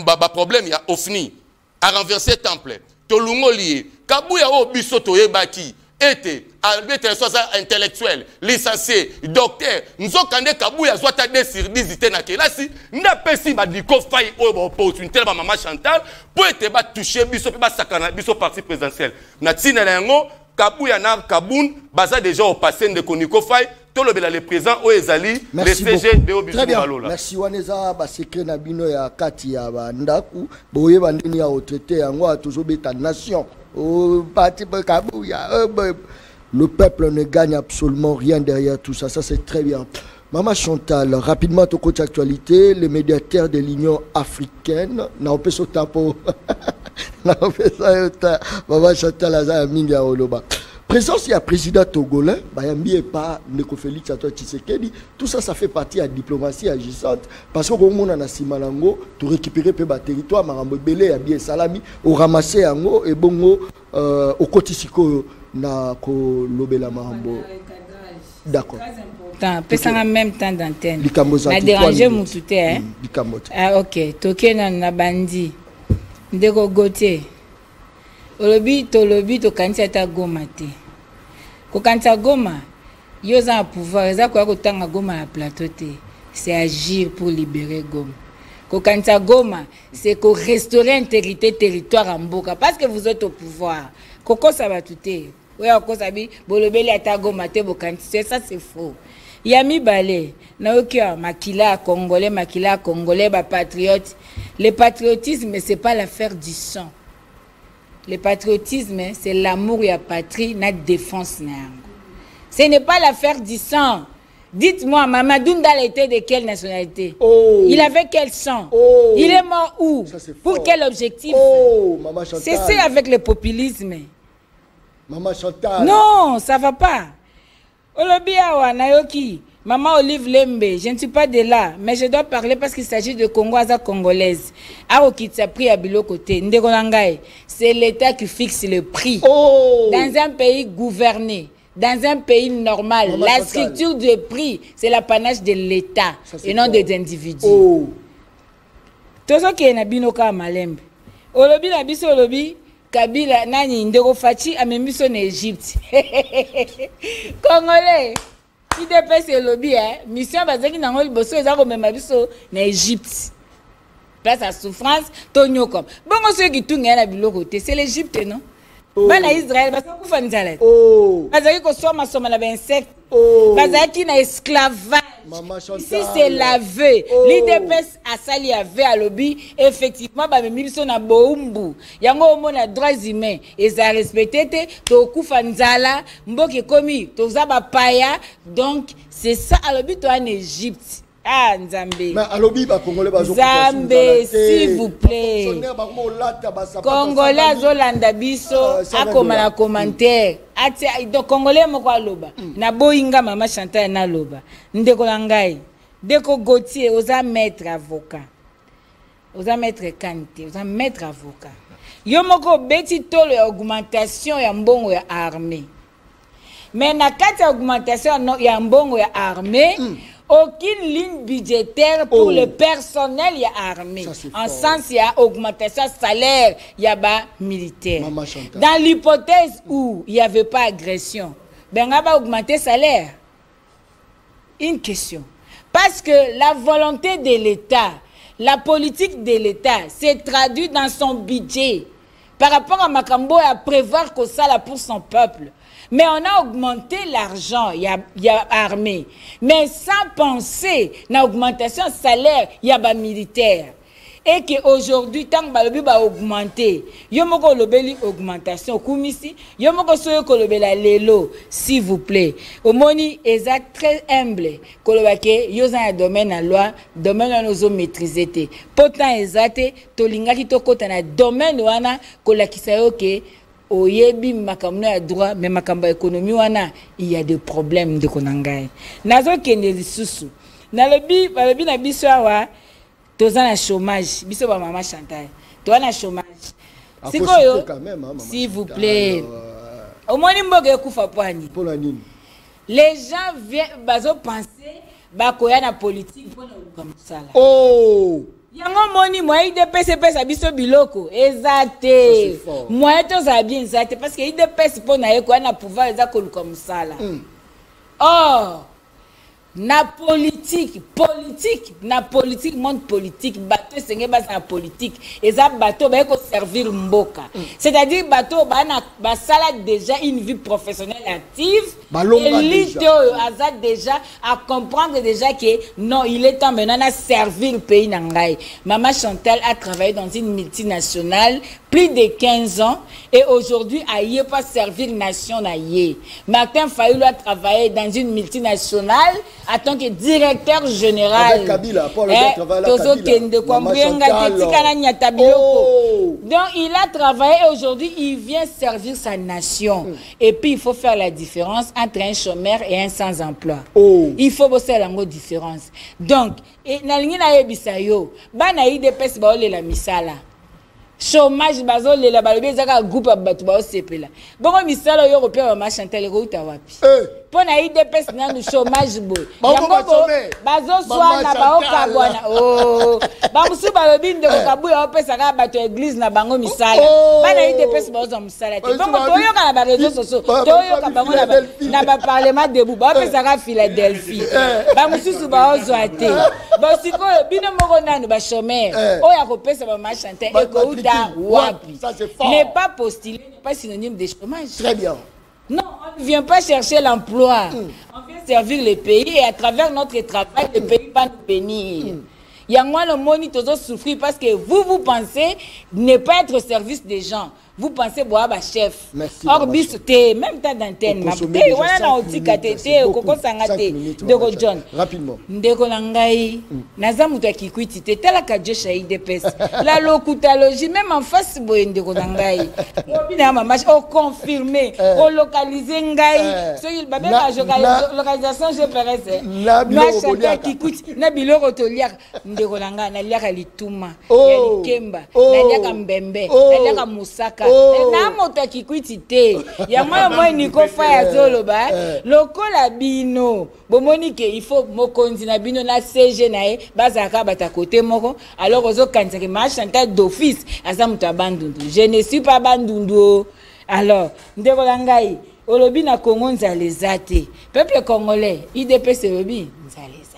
ba problème ya Ofni a renversé temple tolungo lié Kabuya o biso toyebaki était arbitre soit intellectuel licencié docteur nzokande Kabuya zwata 10/10 na kelasi na pesi ba Nico Faye o ba opportunité ba Mama Chantal pour être ba toucher biso pe ba sakana biso parti présidentiel na tina na yango Kabuya na Kaboun baza déjà au passé de Nico Faye tolobela le président o ezali le CG de Obiso Balola. Merci waneza ba secret na bino ya kati ya ba ndaku boye ba ndini ya traité yango atozobeta nation au parti Kabuya le peuple ne gagne absolument rien derrière tout ça, ça c'est très bien. Mama Chantal, rapidement au côté actualité, le médiateur de l'Union africaine, n'a pas sauté pour Mama Chantal Aza Minga Oloba. Présence, il y a président togolais, Bayambi et pas Neko Félix Antoine Tshisekedi. Tout ça, ça fait partie de la diplomatie agissante. Parce qu'au moment où on a Simalango, tu récupères le territoire, Marambo Belé, Abie Salami, au ramasser Ango et Bongo, au Kotisiko, na ko Lobela Marambo. D'accord. Pesa en même temps d'antenne. Na déranger Moutouté, hein? Ah, ok. Toké na bandi. Ndeko Gauthier. Olobi to kanisa ta Goma te. Ko kanisa Goma, yo za pouvoir, za ko tanga Goma na plateau te. C'est agir pour libérer Goma. Ko kanisa Goma, c'est ko restaurer intégrité territoire en Mboka parce que vous êtes au pouvoir. Koko ça va tout te. Ouais, ko sabi bolobeli ata Goma te bo kanisa, ça c'est faux. Yami Balé, naokia makila congolais ba patriote. Le patriotisme c'est pas l'affaire du sang. Le patriotisme, c'est l'amour et la patrie, notre défense. Ce n'est pas l'affaire du sang. Dites-moi, Mamadou Ndala était de quelle nationalité? Il avait quel sang? Il est mort où? Pour quel objectif? C'est ça avec le populisme. Maman Chantal. Non, ça va pas. Olobiawa, Nayoki, Maman Olive Lembe, je ne suis pas de là, mais je dois parler parce qu'il s'agit de Congo à congolaise. Arokitsa pris à bilo côté. C'est l'État qui fixe le prix. Oh. Dans un pays gouverné, dans un pays normal, Maman la Chantal. structure du prix, c'est l'apanage de l'État et non des individus. Oh. Tout ce qui est nabinoka malembe. Olobi na biso olobi Kabila nani ndeko fachi amemiso en Égypte. Congolais. IDPS olobi mission bazaki nango liboso ezako mema biso na Égypte. Place à souffrance tonyo comme. Bongo ceux qui tunga na biloko te, c'est l'Égypte non? Bana Israël bazaki fa nzala. Oh. Bazaki ko soma na ba insecte. Oh. Bazaki na esclavage. Maman Chantal. Ici c'est lavé. Oh. L'IDPS a sali avait à lobby effectivement ba memiso na boumbu. Yango omona droits humains et ça respecté te to kufa nzala mboke komi to za ba paya donc c'est ça à lobby to en Égypte. Ah Nzambe. Mais à lobby ba congolais ba Nzambe s'il vous plaît. Congolais azolanda biso akoma na commentaire. Ati donc congolais moko aloba. Na boinga mama Chantal na loba. Ndeko ngai. Deko Gauthier oza maître avocat. Oza maître Kanté, oza maître avocat. Yo moko beti tolo ya augmentation ya mbongo ya armée. Mais na kati ya augmentation ya mbongo ya armée, aucune ligne budgétaire pour le personnel y a armé. En sens, il y a augmentation salaire, il y a bas militaire. Dans l'hypothèse où il n'y avait pas agression, ben on va augmenter salaire. Une question. Parce que la volonté de l'État, la politique de l'État s'est traduite dans son budget. Par rapport à Makambo, à prévoir que ça là pour son peuple. Mais on a augmenté l'argent, il y a armée. Mais sans penser à l'augmentation salaire, il y a militaire. Et qu'aujourd'hui, tant que va augmenter, il y a une augmentation. Il y a une lelo, s'il vous plaît. Au moni, ils sont très humbles. Ils ont un domaine à loi, domaine à nous maîtriser. Pourtant, ils ont tolinga qui tokota domaine wana kolakisayoke. Oyebi makamno ya droit mais makamba économie wana il y a des problèmes de konangai nazo kende lisusu na lobi na biso awa toza na chômage biso ba mama Chantal toza na chômage sikoyo s'il vous plaît omoni mboka ekufa pwani les gens viennent bazo penser bakoya na politique pona comme ça là oh yango moni moi IDPS pesa biso biloko ezate moi to za bien ezate parce que IDPS pona eko na pouvoir eza ko comme ça là oh na politique monde politique bateau senge basa na politique eza bateau ba ko servir mboka c'est-à-dire bateau ba sala déjà une vie professionnelle active et l'idée aza déjà à comprendre déjà que non il est temps maintenant à servir le pays nangai. Maman Chantal a travaillé dans une multinationale plus de 15 ans et aujourd'hui aïe pas servir nation aïe. Martin Fayulu a travaillé dans une multinationale en tant que directeur général. Avec Kabila, Paul donc il a travaillé et aujourd'hui il vient servir sa nation. Et puis il faut faire la différence entre un chômeur et un sans-emploi. Il faut bosser la différence. Donc, na lingi na yebisa yo, bana IDPS ba ole la misala. Chômage bazo le la balobi zaka groupe batu ba osepela. Bongo misala yo ko pia ma Chantal ko uta wapi? Pona IDPS na no chômage bo. Yango bazo swa na ba okabwana. Oh, ba musu balobi ndeko kabuya opesa ka batu église na bango misala. Bana IDPS bazo misala te. Bongo toyo ka na ba réseaux sociaux. Toyo ka bango na ba parlement debout. Ba opesa ka Philadelphie. Ba musu ba ozo ate. Ba siko bino moko nanu ba chômeur. Oya ko pesa ba ma Chantal eko wapi. N'est pas postulé, n'est pas synonyme de chômage. Très bien. Non, on ne vient pas chercher l'emploi. On vient servir le pays et à travers notre travail, le pays va nous bénir. Il y a moins le money toujours souffrir parce que vous pensez ne pas être au service des gens. vous pensez boire ba chef. Merci. Or biso te même temps d'antenne ma te wana na otika te koko sanga te ndeko John. Rapidement. Ndeko na ngai naza mutu akikuiti te tala ka Joshua IDPS. La locutalogie même en face boye ndeko na ngai. Bina mama o confirmer, o localiser ngai. So il ba même localisation GPRS. Na chanta kikuiti na biloko to liaka ndeko na ngai na liaka lituma ya likemba na liaka mbembe na liaka musaka na moto akikuiti te ya moi niko fa ya zoloba lokola bino bomoni ke il faut mokonzi na bino na CG na e bazaka bata côté moko alors ozo kanisa ke ma chanteur d'office aza muta bandundu je ne suis pas bandundu alors ndeko la ngai olobi na Congo nzaleza te peuple congolais IDPS lobi nzaleza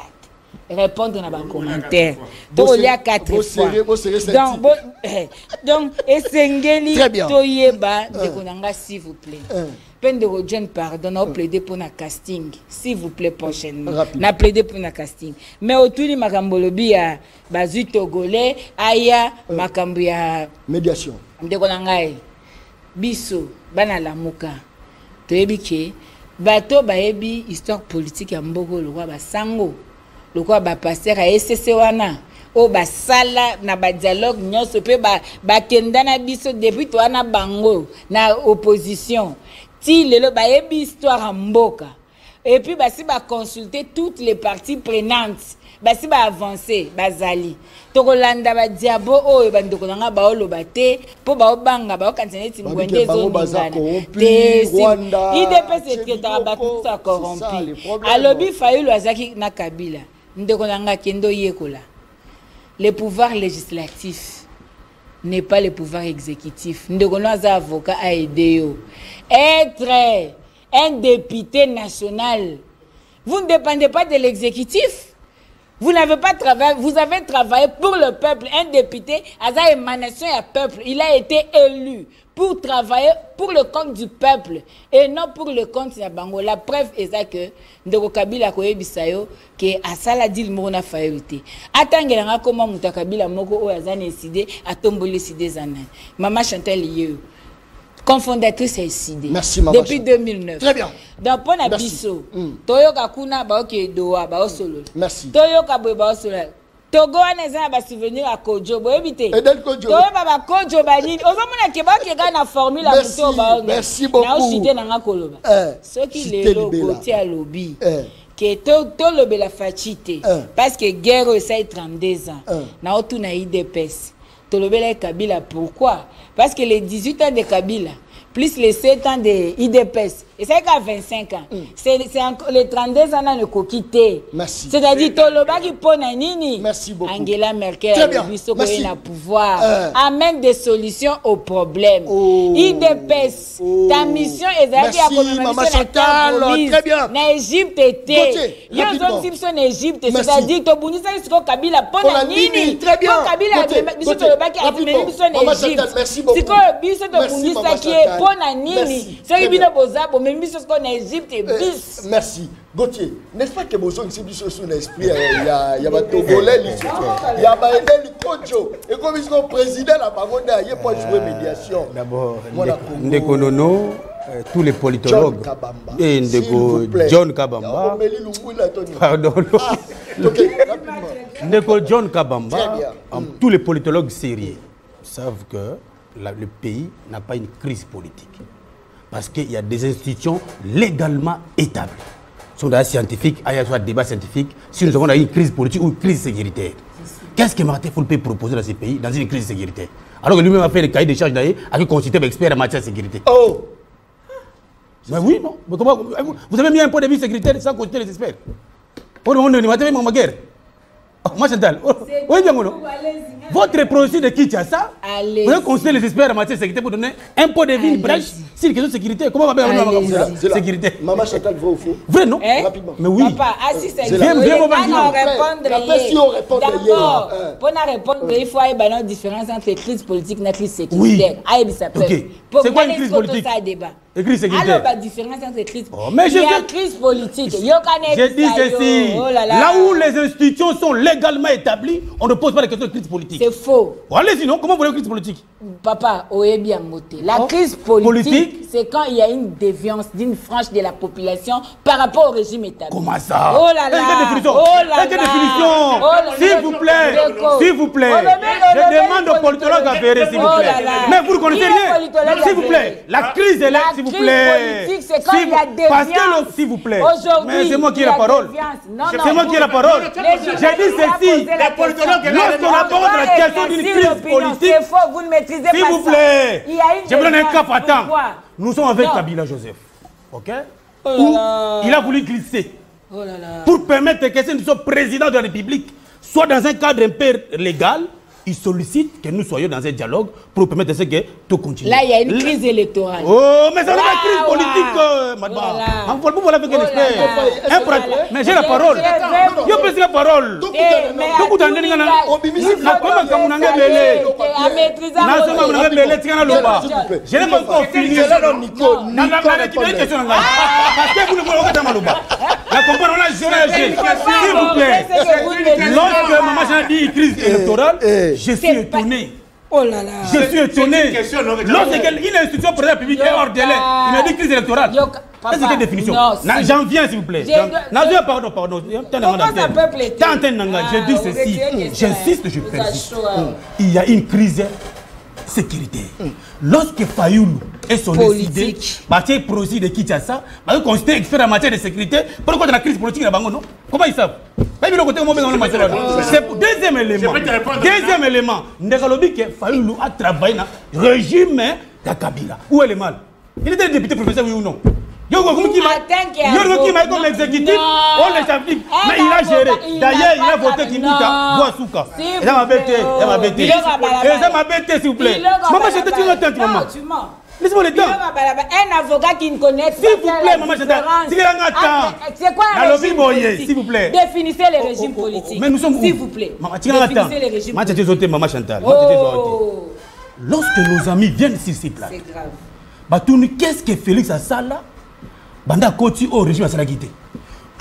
répondre dans les commentaires. Donc, il y a 4 fois. Donc, Essengeli, Toyeba, Dekonanga, s'il vous plaît. Peine de rejoindre, pardon, on plaidé pour un casting. S'il vous plaît, prochainement. On a plaidé pour un casting. Mais autour de Makambolobi, Bazu Togolais, Aya, Makambuya. Médiation. Dekonanga, Biso, Banalamuka. Toyebi, Bato, Baebi, histoire politique, Yamboko, le roi Basango. Le quoi ba passer à SCC wana o ba sala na ba dialogue nyonso pe ba kenda na biso depuis to na bango na opposition ti lelo ba yebi histoire mboka et puis ba si ba consulter toutes les parties prenantes ba si ba avancer bazali to kolanda ba diabo o ba ndoko nga ba oloba te po ba obanga ba okanzene ti ngwende zo ngana te Rwanda IDPS secrétaire ba tout ça corrompu alobi Fayulu azaki na Kabila ndeko nga kendo yekola le pouvoir législatif n'est pas le pouvoir exécutif ndeko aza avocat a aidé yo être un député national vous ne dépendez pas de l'exécutif. Vous n'avez pas travaillé, vous avez travaillé pour le peuple. Un député, Aza émanation à peuple, il a été élu pour travailler pour le compte du peuple et non pour le compte de Bango. La preuve est ça que Ndeko Kabila koye bisayo que asala dil mona fayorité. Atangela comment Muta Kabila moko o azane décidé à tomber décidé zana. Maman Chantal Yeu. Confondatrice SID. Merci, maman. Depuis 2009. Très bien. Donc, pour la biso, Toyoka Kuna, Baoke Doa, Baosolo. Merci. Toyoka Baosolo. Togo aneza ba souvenir à Kojo, bo ebité. Edel Kojo. Toyo baba Kojo bani. Ozomona ke ba ke na formule la muto ba. Merci beaucoup. Na ocité na ngakoloba. Ce qui les côté à lobby. Que to lobe la fachité. Parce que guerre essaye 32 ans. Na otu na IDPS. To lobe la Kabila pourquoi? Parce que les 18 ans de Kabila plus les 7 ans de IDPS, et c'est qu'à 25 ans, c'est les 32 ans de coquité. Merci. C'est-à-dire Toloba qui pone à Nini. Merci beaucoup. Angela Merkel a le pouvoir. Amène des solutions aux problèmes. IDPS, ta mission est d'aller à commémoration très bien. En Égypte était. Il y a une mission en Égypte, c'est-à-dire que Bonisa est Kabila pone à Nini. Très bien. Kabila a mission Toloba qui a une mission en Égypte. Merci beaucoup. C'est que mission de Bonisa qui est pone à Nini. C'est que Bino Bozabo, même mission en Égypte est bis. Merci. Gauthier, n'est-ce pas que besoin de se sur l'esprit, il y a des Togolais, il y a Baëdel Kojo, et comme ils sont président, la baronne, il y a pas jouer médiation. D'abord, Ndekonono, tous les politologues, et John Kabamba, pardon, Ndeko John Kabamba, tous les politologues sérieux savent que le pays n'a pas une crise politique. Parce qu'il y a des institutions légalement établies. Sont des scientifiques, il y a un débat scientifique, si nous avons une crise politique ou une crise sécuritaire. Qu'est-ce que Martin Foulpé propose dans ces pays, dans une crise sécuritaire? Alors que lui-même a fait le cahier des charges d'ailleurs, avec consulté expert en matière de sécurité. Oh! Mais oui, non. Mais comment, vous avez mis un point de vue sécuritaire sans consulter les experts. Pour le moment, on est ma guerre. Moi, Chantal. Oui, bien, votre processus de Kinshasa, vous avez consulté les experts en matière de sécurité pour donner un point de vue, une brèche sur les questions de sécurité. Comment on va faire la sécurité? Maman Chantal, vrai ou faux? Vrai, non? Rapidement. Mais oui. Papa, si c'est bien, d'abord, pour répondre, il faut avoir une différence entre crise politique et la crise sécuritaire. C'est quoi une crise politique? Et crise sécuritaire. Alors, la différence entre crise politique et la crise politique. Je dis ceci. Là où les institutions sont légalement établies, on ne pose pas la question de crise politique. C'est faux. Allez-y, non? Comment vous voulez une crise politique? Papa, bien moté. La crise politique, c'est quand il y a une déviance d'une frange de la population par rapport au régime établi. Comment ça? Oh là là! S'il vous plaît, s'il vous plaît, je demande aux politologues à vérifier, s'il vous plaît. Mais vous ne connaissez rien. S'il vous plaît, la crise est là, s'il vous plaît. La crise politique, c'est quand il y a déviance. S'il vous plaît. Mais c'est moi qui ai la parole. C'est moi qui ai la parole. J'ai dit ceci. Lorsqu'on aborde la question d'une crise politique, vous ne maîtrisez pas ça. s'il vous plaît, je vous donne un cas patent. Nous sommes avec Kabila Joseph. Ok? Où il a voulu glisser pour permettre que si nous sommes président de la République, soit dans un cadre un peu légal, il sollicite que nous soyons dans un dialogue pour permettre que tout continue. Là, il y a une crise électorale. Oh, mais c'est une crise politique, madame. Vous voulez avec un expert. Mais j'ai la parole. Je peux la parole. Je n'ai pas encore fini. Parce que vous ne voulez pas Malouba. La compagnie, on a s'il vous plaît. Lorsque maman a dit crise électorale, je suis étonné. Oh là là. Je suis étonné. Lorsqu'une institution pour la République est hors délai, il m'a dit crise électorale. C'est quelle définition? J'en viens, s'il vous plaît. Pardon. Je dis ceci. J'insiste, je persiste. Il y a une crise sécuritaire. Lorsque Fayoulou et son idée, Mathieu Prosi de Kinshasa, ils considèrent expert en matière de sécurité, pourquoi dans la crise politique, non? Comment ils savent? C'est pour deuxième élément. Ndekalobi que Fayoulou a travaillé dans le régime de Kabila. Où est le mal? Il était député professeur, oui ou non? Qui m'a comme exécutif, on les a dit, mais il a géré. D'ailleurs, il a voté Kimuta, Boasuka. Il m'a bêté, s'il vous plaît. Maman, j'étais une attente, maman. Laissez-moi le temps. Un avocat qui ne connaît pas. S'il vous plaît, maman, c'est quoi un régime politique? S'il vous plaît. Définissez les régimes politiques. Mais nous sommes où? S'il vous plaît. Définissez les régimes politiques. Maman Chantal. Lorsque nos amis viennent sur ces places, qu'est-ce que Félix Assala Banda Koti au régime à Salagité.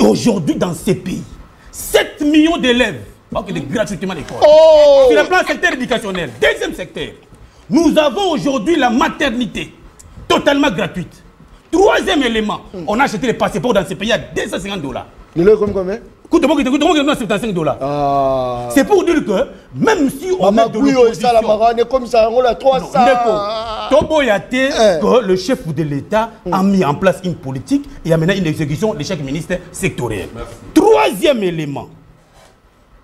Aujourd'hui, dans ces pays, 7 millions d'élèves manquent gratuitement l'école. Sur le plan secteur éducationnel. Deuxième secteur, nous avons aujourd'hui la maternité totalement gratuite. Troisième élément, on a acheté les passeports dans ces pays à $250. Le comme combien? Coûte de $75. C'est pour dire que même si on met de l'opposition, que le chef de l'État a mis en place une politique et a mené une exécution de chaque ministre sectoriel. Troisième élément,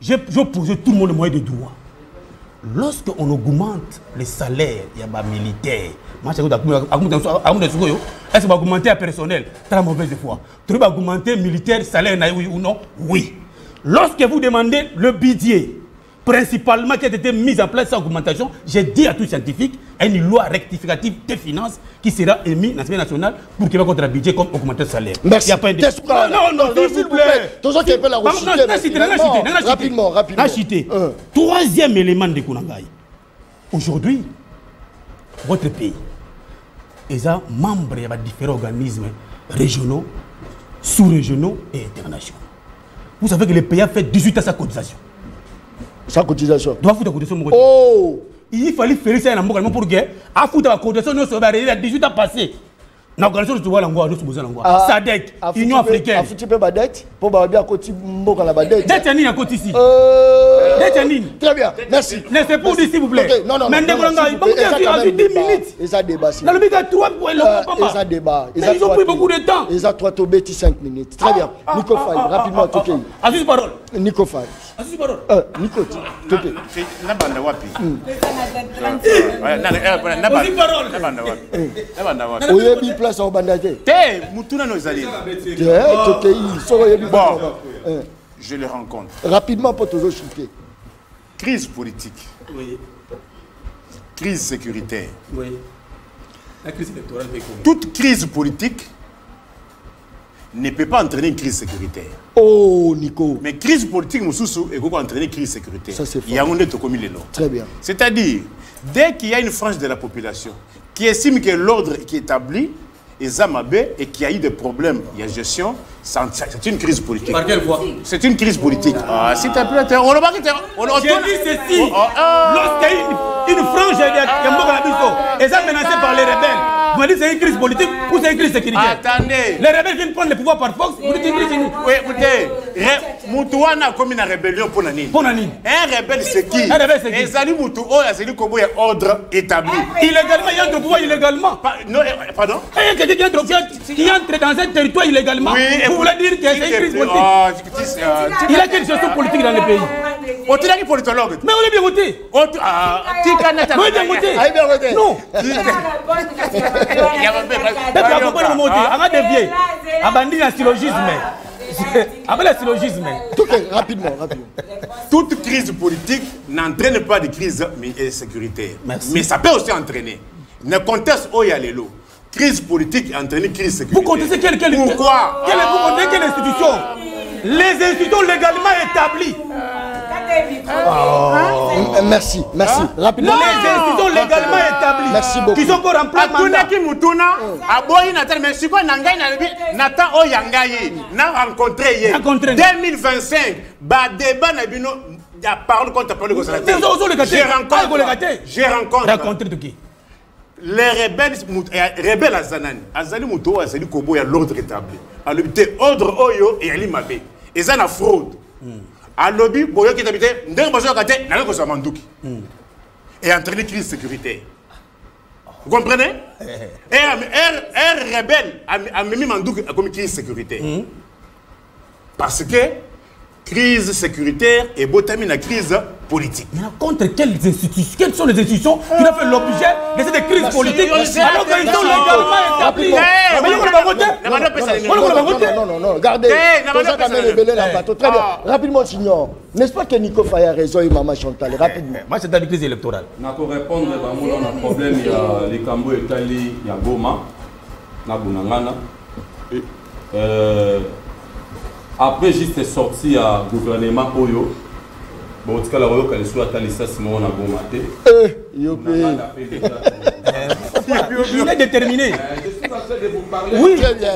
je pose tout le monde le moyen de droit. Lorsqu'on augmente les salaires, il y a des militaires. Est-ce qu'on va augmenter le personnel? Très mauvaise foi. Tu vas augmenter militaire, salaire, oui ou non? Oui. Lorsque vous demandez le budget, principalement qui a été mis en place sans augmentation, j'ai dit à tous les scientifiques, une loi rectificative des finances qui sera émise dans l'Assemblée nationale pour qu'il y ait un budget comme augmenter le salaire. Merci. Non, s'il vous plaît. Rapidement. Troisième élément de Kounangaï. Aujourd'hui, votre pays est membre de différents organismes régionaux, sous-régionaux et internationaux. Vous savez que le pays a fait 18 ans sa cotisation. Sa cotisation? Doit foutre la cotisation. Il fallait faire ça pour que a foutre la cotisation, nous sommes arrivés à 18 ans passés. L'organisation de l'Angoua, nous sommes en SADC, Union africaine. A foutu la dette pour bien continuer la dette. Dette est en côte ici. Très bien, merci. Laissez pour dire s'il vous plaît. Non. Mais il faut ajouter 10 minutes. Et ça débat. Dans le milieu, 3 points. Et ça débat. Mais ils ont pris beaucoup de temps. Et ça 3 tombés 5 minutes. Très bien. Nico Faye, rapidement, Toké. Asus parole. Nico Faye. Asus parole. Nico, Toké. Oyebi place au bandage. Je les rencontre. Rapidement pour toujours chuter. Crise politique. Oui. Crise sécuritaire. Oui. La crise électorale. Toute crise politique ne peut pas entraîner une crise sécuritaire. Oh, Nico. Mais crise politique, elle peut entraîner une crise sécuritaire. Ça, c'est fort. Il y a un monde commis les lots. Très bien. C'est-à-dire, dès qu'il y a une frange de la population qui estime que l'ordre qui est établi est Zamabé et qu'il y a eu des problèmes, il y a gestion, c'est une crise politique. Par quelle voie? C'est une crise politique. S'il te plaît, on le marque. J'ai dit ceci. Lorsqu'il y a une une frange de Mboka Nabiso. Et ça menacé par les rebelles. Vous me dites c'est une crise politique ou c'est une crise sécuritaire? Attendez. Les rebelles viennent prendre le pouvoir par force. Vous dites une crise. Oui, écoutez. Moutouana a commis une rébellion pour Nani. Pour Nani. Un rebelle c'est qui? Un rebelle c'est qui? Et Zali Moutou, c'est lui comme un ordre établi. Illégalement, il entre au pouvoir illégalement. Non, pardon? Qui entre dans un territoire illégalement. Oui, vous voulez dire que c'est une crise politique? Il a quelle gestion politique dans le pays? On t'a dit politologue. Mais on est bien voté. On est bien voté. Non. Rapidement. Toute crise politique n'entraîne pas de crise sécuritaire. Mais ça peut aussi entraîner. Le contexte où il y a les lots. Crise politique entraîne crise sécuritaire. Vous contestez pourquoi? Vous contestez quelle institution? Les institutions légalement établies. Merci. Rapidement. Les institutions légalement établies. Merci beaucoup. Qui sont encore en plein mandat. Mais si quoi Nathan Oyangaye n'a rencontré 2025. Débat n'a parlé contre le J'ai rencontré de qui? les rebelles Azali Moutou, Azali Kobo, il y a l'ordre établi. À l'obité, ordre Oyo et Ali Mabé. Et ça, la fraude. À l'objet, Boyo qui est habité, n'a pas Mandouki. Et entraîner crise sécuritaire. Vous comprenez? Et un rebelle a mis Mandouki comme crise sécuritaire. Parce que crise sécuritaire et botamine la crise politique. Mais contre quelles institutions? Quelles sont les institutions qui ont fait l'objet de cette crise politique alors qu'ils sont légalement établis? Non, gardez. Très bien. Rapidement, signor. N'est-ce pas que Nico Faye a raison et Maman Chantal? Rapidement. Moi, c'est dans la crise électorale. Pour répondre à un problème, il y a les Cambo et Kali, il y a Goma, Nabunangana. Après, juste sorti à gouvernement Oyo. Bon, en tout cas, la Oyo, elle soit à l'issue, Simon, on a bon maté. Il est déterminé. Je suis en train de vous parler. Oui, très bien.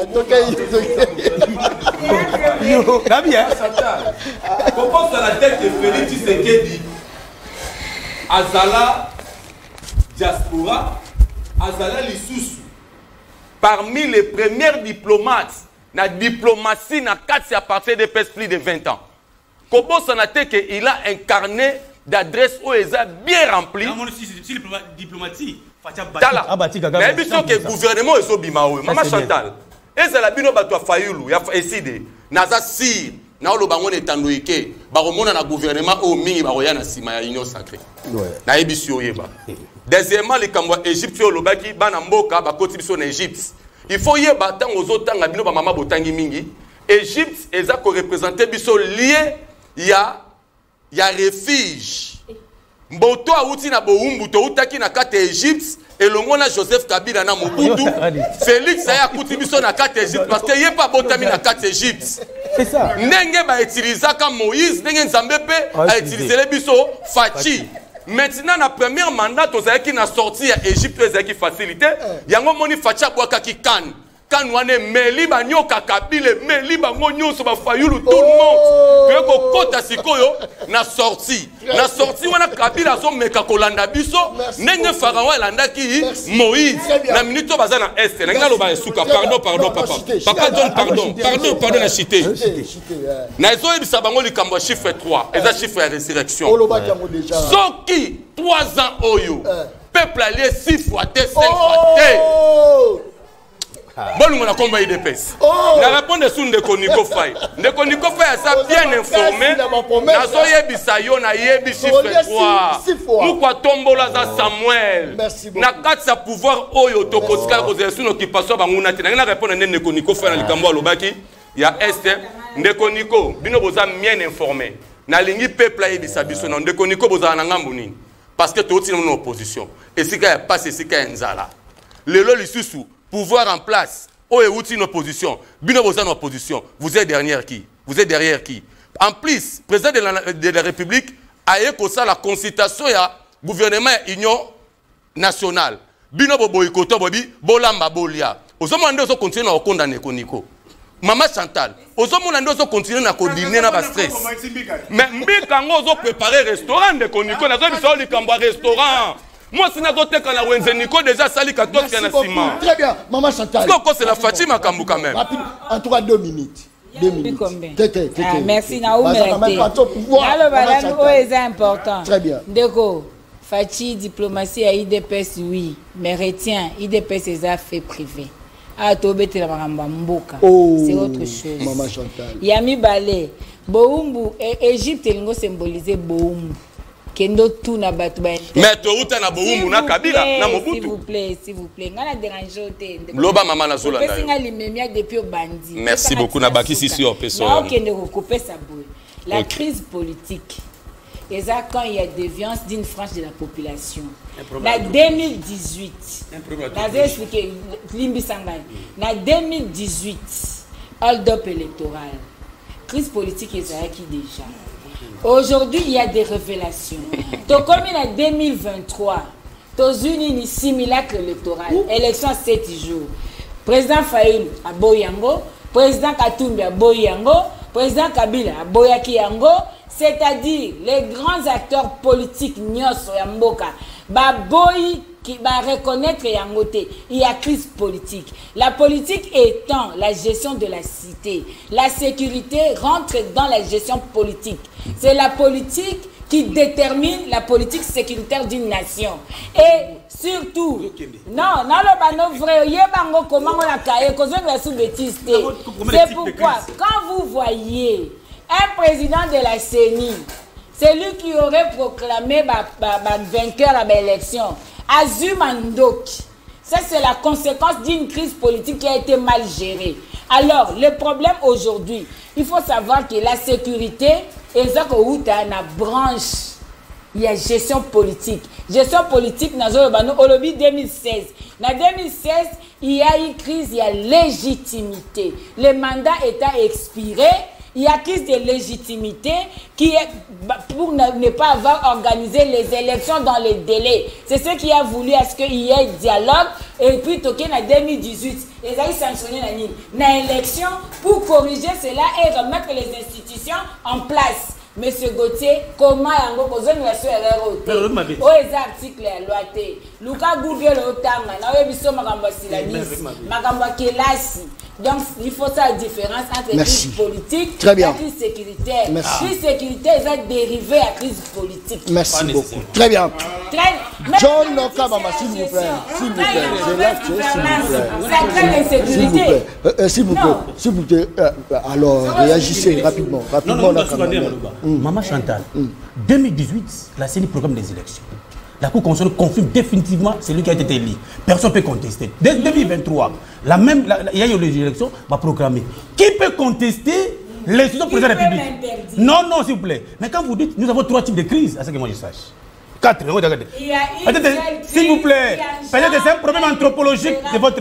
Très bien. Comment ça la tête de Félix Tshisekedi, Azala, diaspora, Azala Lissoussou, parmi les premiers diplomates. La diplomatie n'a qu'à à partir de plus de 20 ans. Comment ça n'a été qu'il a incarné d'adresses où ils ont bien rempli. Si diplomatie, mais bien sûr que le gouvernement est au Bimao. Maman Chantal, et c'est la bino bato Fayulu, il y a essayé. Naza si, na lo bango netandoike, baromona na gouvernement au mingi baroya na sima ya union sacrée. Na ebisio yeba. Deuxièmement, les Kamwa Égypte au lobaki bana mboka ba koti biso na Égypte. Il faut y battre aux autres bino ba mama botangi mingi. Égypte eza ko représenter biso lié ya refuge. Mboto auti na boumbu to utaki na kate Égypte et le mona Joseph Kabila na Mobutu. Félix aya kuti biso na kate Égypte parce que yé pas botami na kate Égypte. C'est ça. Ndenge ba utiliser comme Moïse, ndenge Nzambe pe a utiliser les biso Fachi. Maintenant, na premier mandat, tu as qui n'a sorti à Égypte, tu as qui facilité. Yango moni facha boaka ki kan. Kan wane meli ba nyoka kabile, meli ba ngonyo so ba fayulu tout le monde. Que ko kota sikoyo na sorti. Na sorti wana kabila so meka kolanda biso, nenge pharaon elanda ki Moïse. Na minute bazana est, na loba esuka, pardon papa. Papa John pardon na cité. Na ezo ebisa bango likambo chiffre 3, eza chiffre ya résurrection. Soki 3 ans oyo, peuple allié 6 fois 5 fois. Bon, nous avons combattu des pèses. La réponse de Ndeko Nico Faye. Ndeko Nico Faye a bien informé. Nazo yebisayo na yebi chiffre 3. Pourquoi tombola za Samuel? Na katsa pouvoir oyo tokoska kozesu no kipaso banguna tina. Na réponse de Ndeko Nico Faye na likambo alobaki ya est Ndeko Nico bino boza bien informé. Na lingi peuple yebisa biso na Ndeko Nico boza na ngambu nini? Parce que tout est en opposition. Et si ka passe si ka nzala. Lelo lisusu pouvoir en place. Oh, et une opposition. Bino vous êtes en opposition. Vous êtes derrière qui? Vous êtes derrière qui? En plus, président de la République a écouté la consultation du gouvernement de l'Union nationale. Bino bo boycotto bobi bolamba bolia. Aux hommes de continuer à condamner Koniko. Maman Chantal, ozomona ndozo continuer na kodiner na ba stress. Mais mbika ngo ozo préparer restaurant de koniko na zo biso likambo restaurant. Moi si na zote kana wenze niko déjà sali 14 kana sima. Très bien, Maman Chantal. Parce que c'est la Fatima Kambu quand même. Rapide, en tout cas 2 minutes. 2 minutes. Merci Naoumi. C'est important. Très bien. Déco, Fachi, diplomatie à IDPS, oui. Mais retiens, IDPS est un fait privé. Ah, Tobé, c'est autre chose. Maman Chantal. Yami Balé, Boumbu, Égypte, il symbolisé Boumbu. Kendo tout na batu ba. Mais to uta na Boumbu na Kabila na Mobutu. S'il vous plaît. Ngana déranger te. Loba mama na zola ndayo. Pesinga limemia depuis au bandi. Merci beaucoup na baki sisi au peso. Na okende couper sa boue. La crise politique. Et ça quand il y a déviance d'une frange de la population. Na 2018. Na j'ai expliqué Limbi Sangay. Na 2018 hold-up électoral. Crise politique et ça qui déjà. Aujourd'hui, il y a des révélations. Donc, comme il y a 2023, aux unis simulacre électoral, élection 7 jours. Président Faïl à Boyango, président Katumbi à Boyango, président Kabila à Boyakiyango, c'est-à-dire les grands acteurs politiques Nyos Yamboka, Baboyi qui va reconnaître Yangote, il y a crise politique. La politique étant la gestion de la cité, la sécurité rentre dans la gestion politique. C'est la politique qui détermine la politique sécuritaire d'une nation. Et surtout, non, le vrai, comment on a caillé, c'est pourquoi, quand vous voyez un président de la CENI, c'est lui qui aurait proclamé vainqueur à l'élection, Azumandoki. Ça, c'est la conséquence d'une crise politique qui a été mal gérée. Alors, le problème aujourd'hui, il faut savoir que la sécurité, et ça, na branche, il y a gestion politique. Gestion politique, au lobby 2016. En 2016, il y a eu crise, il y a légitimité. Le mandat est expiré. Il y a crise de légitimité qui est pour ne pas avoir organisé les élections dans les délais. C'est ce qui a voulu à ce qu'il y ait dialogue. Et puis, en 2018, ils ont sanctionné l'élection pour corriger cela et remettre les institutions en place. Monsieur Gauthier, comment yango besoin de sur RROT? Oh, les articles à loi T. Luka Google le Otanga, na webiso makamba silanis, makamba kelasi. Donc, il faut ça la différence entre crise politique et crise sécuritaire. Crise sécuritaire est dérivée à crise politique. Merci beaucoup. Très bien. John Nokabama, s'il vous plaît. S'il vous plaît. C'est là que s'il vous plaît. S'il vous plaît. Alors, réagissez rapidement. Maman Chantal, 2018, la CENI programme des élections. La Cour constitutionnelle confirme définitivement celui qui a été élu. Personne ne peut contester. Dès 2023, il y a eu les élections, va programmer. Qui peut contester l'institution présidente de la République? Non, non, s'il vous plaît. Mais quand vous dites, nous avons 3 types de crises, à ce que moi je sache. 4, regardez. S'il vous plaît, peut-être c'est un problème anthropologique de votre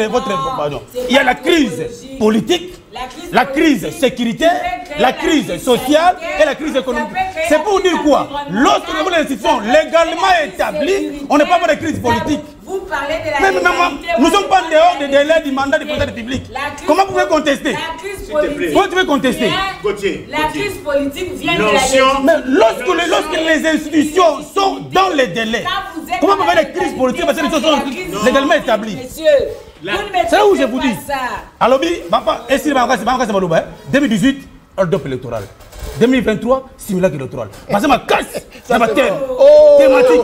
pardon. Il y a la crise politique, la crise sécuritaire, la crise sociale et la crise économique. C'est pour dire quoi? Lorsque nous avons des institutions légalement établies, on n'est pas dans des crises politiques. Vous parlez de la légalité. Nous ne sommes pas dehors des délais du mandat du président de la République. Comment vous pouvez contester? Comment vous pouvez contester? La crise politique vient de la légalité. Mais lorsque les institutions sont dans les délais, comment vous pouvez des crises politiques parce que les institutions sont légalement établies? C'est là où je vous dis. Alors, 2018, hold-up électoral. 2023, simulacre électoral. Parce que ma casse, ça va terre. Thématique,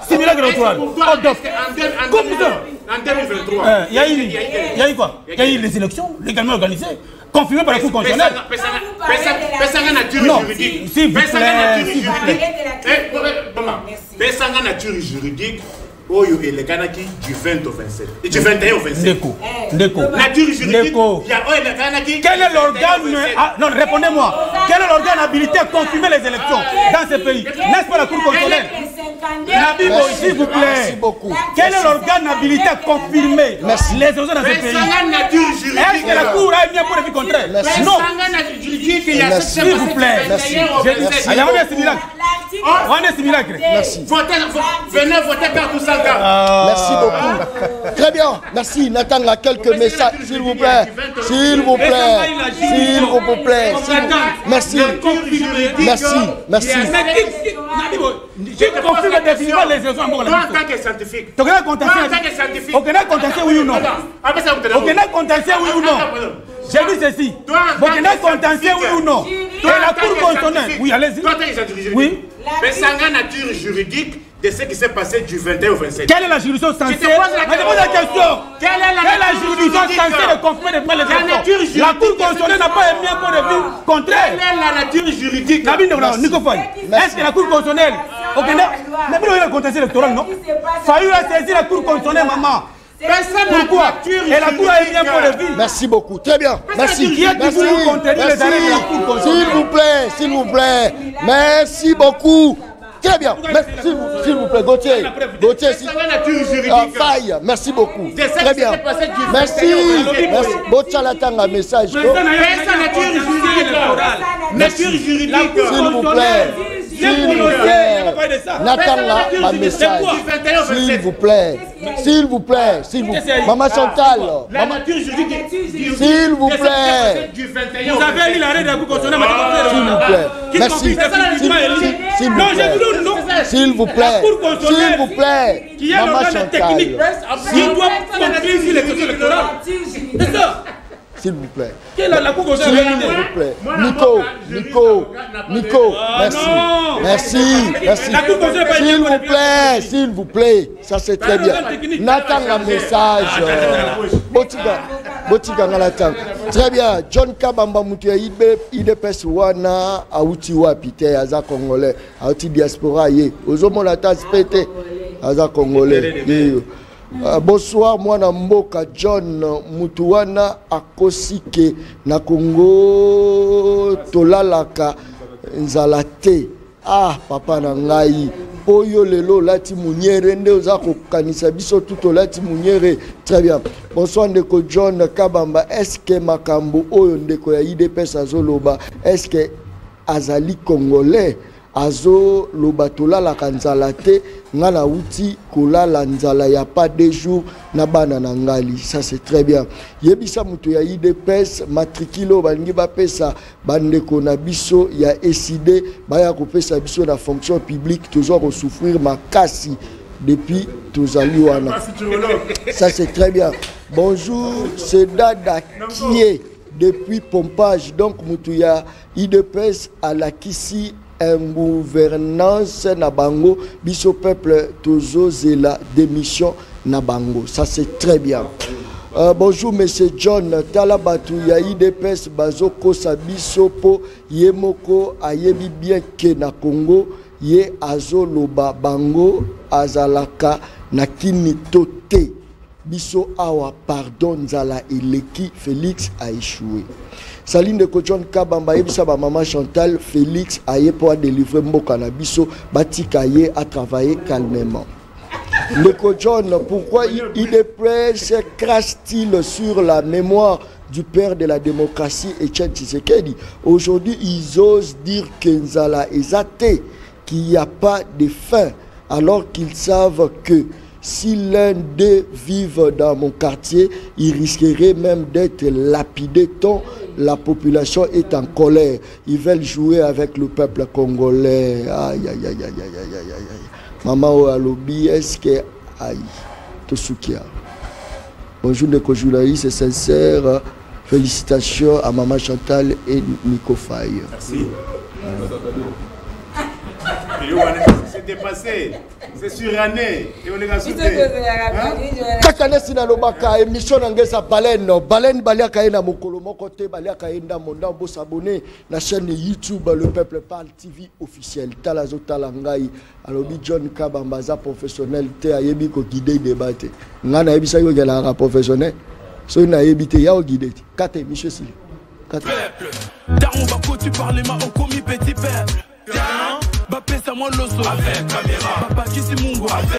simulacre électoral. Comme ça. En 2023. Il y a eu quoi? Il y a eu les élections légalement organisées, confirmées par la Cour constitutionnelle. Non, s'il vous plaît. Pesanga nature juridique. Oyo et les Kanaki du 20 au 27. Et du 21 au 27. Ndeko. Nature juridique. Il y a Oyo et les Kanaki. Quel est l'organe? Non, répondez-moi. Quel est l'organe habilité à confirmer les élections dans ce pays? N'est-ce pas la Cour constitutionnelle? Nabibo, s'il vous plaît. Merci beaucoup. Quel est l'organe habilité à confirmer les élections dans ce pays? Est-ce que la Cour a bien pour le contraire? Non. S'il vous plaît. Merci. Merci. On est similaire. Merci. Venez voter carte 100 cartes. Merci beaucoup. Très bien. Merci. Nathan a quelques messages. S'il vous plaît. S'il vous plaît. S'il vous plaît. Merci. Merci. Merci. J'ai compris le définition les raisons. Toi, en tant que scientifique. Tu connais contester oui ou non? Ok, contester oui ou non? J'ai dit ceci. Vous connaissez contester oui ou non? Et la Cour constitutionnelle. Oui, allez-y. Toi, tu es juridique. Oui. Mais ça a une nature juridique de ce qui s'est passé du 21 au 27. Quelle est la juridiction censée? Je te pose la question. Quelle est la juridiction censée de confirmer les points de vue? La Cour constitutionnelle n'a pas émis un point de vue contraire. Quelle est la nature juridique? Nico Foy, est-ce que la Cour constitutionnelle. Ok, mais vous avez le contexte électoral, non? Faillu a saisi la Cour constitutionnelle, maman. Pourquoi? Et la Cour a émis un point de vue. Merci beaucoup. Très bien. Merci. Qui a-t-il voulu contredire les arrêts de la Cour constitutionnelle? S'il vous plaît, s'il vous plaît. Merci beaucoup. Très bien. S'il vous plaît, Gauthier. Gauthier, faille. Merci beaucoup. Très bien. Merci. Bochalatanga, message. Merci. S'il vous plaît. S'il vous plaît. Natanga, ma message. S'il vous plaît. S'il vous plaît. Maman Chantal. S'il vous plaît. Vous avez lu l'arrêt de la Cour constitutionnelle. S'il vous plaît. Merci. S'il vous plaît. S'il vous plaît. Maman Chantal. Qui doit conclure sur les questions électorales. C'est ça. S'il vous plaît. S'il vous plaît. Nico. Merci. S'il vous plaît. Ça c'est très bien. Nathan un message. Botiga Nathan. Très bien. John Kabamba Moutia IDPS wana auti wapite aza congolais. Auti diaspora ye. Ozomo la tasse pété aza congolais. Bonsoir mwana mboka John Mutuwana akosike na Congo tolalaka nzalate. Papa na ngai oyo lelo lati munyere nde oza kokanisa biso tuto lati munyere. Très bien. Bonsoir ndeko John Kabamba. Est-ce que makambo oyo ndeko ya IDPS azoloba est-ce que azali congolais? Azo lobatola la kanzala te ngana uti kola la nzala ya pas de jours na bana na ngali. Ça c'est très bien. Yebisa muto ya IDPS matrikilo balingi bapesa bandeko na biso ya SID baya kopesa biso na fonction publique toujours ko souffrir makasi depuis tozali wana. Ça c'est très bien. Bonjour, c'est Dada qui est depuis Pompage donc muto ya IDPS à la Kisi une gouvernance na bango biso peuple tozo zela démission na bango. Ça c'est très bien. Bonjour monsieur John Talabatu ya IDPS bazoko sabiso po yemoko ayebi bien ke na Congo ye azoloba bango azalaka na kini tote biso awa pardon zala eleki Félix a échoué. Saline de John Kabamba yebisa ba maman Chantal Félix aye pour délivrer mboka na biso batika ye a travaillé calmement. Le John, pourquoi IDPS crache-t-il sur la mémoire du père de la démocratie Etienne Tshisekedi? Aujourd'hui, ils osent dire que Nzala est athée, qu'il n'y a pas de fin, alors qu'ils savent que si l'un d'eux vive dans mon quartier, il risquerait même d'être lapidé tant la population est en colère. Ils veulent jouer avec le peuple congolais. Aïe, aïe, aïe, aïe, aïe, aïe, aïe, aïe. Maman Alobi, est-ce que aïe, Tosukia. Bonjour les journalistes, c'est sincère. Félicitations à Maman Chantal et Nico Faye. Merci. C'est dépassé, c'est suranné et on est rassuré. Kakane sina lobaka émission ngeza baleine baliaka ina mokolo moko te baliaka enda monda bo s'abonner na chaîne YouTube Le Peuple Parle TV officiel. Talazo talangai alobi John Kabamba za professionnel te ayebi ko guider débat te. Ngana yebisa yo gela professionnel. So na yebite ya o guider. Kate monsieur Sili. Kate. Daron Bako tu parles ma au commis petit peuple. Tiens, Bapé ça moi l'osso avec caméra. Papa qui si mungo avec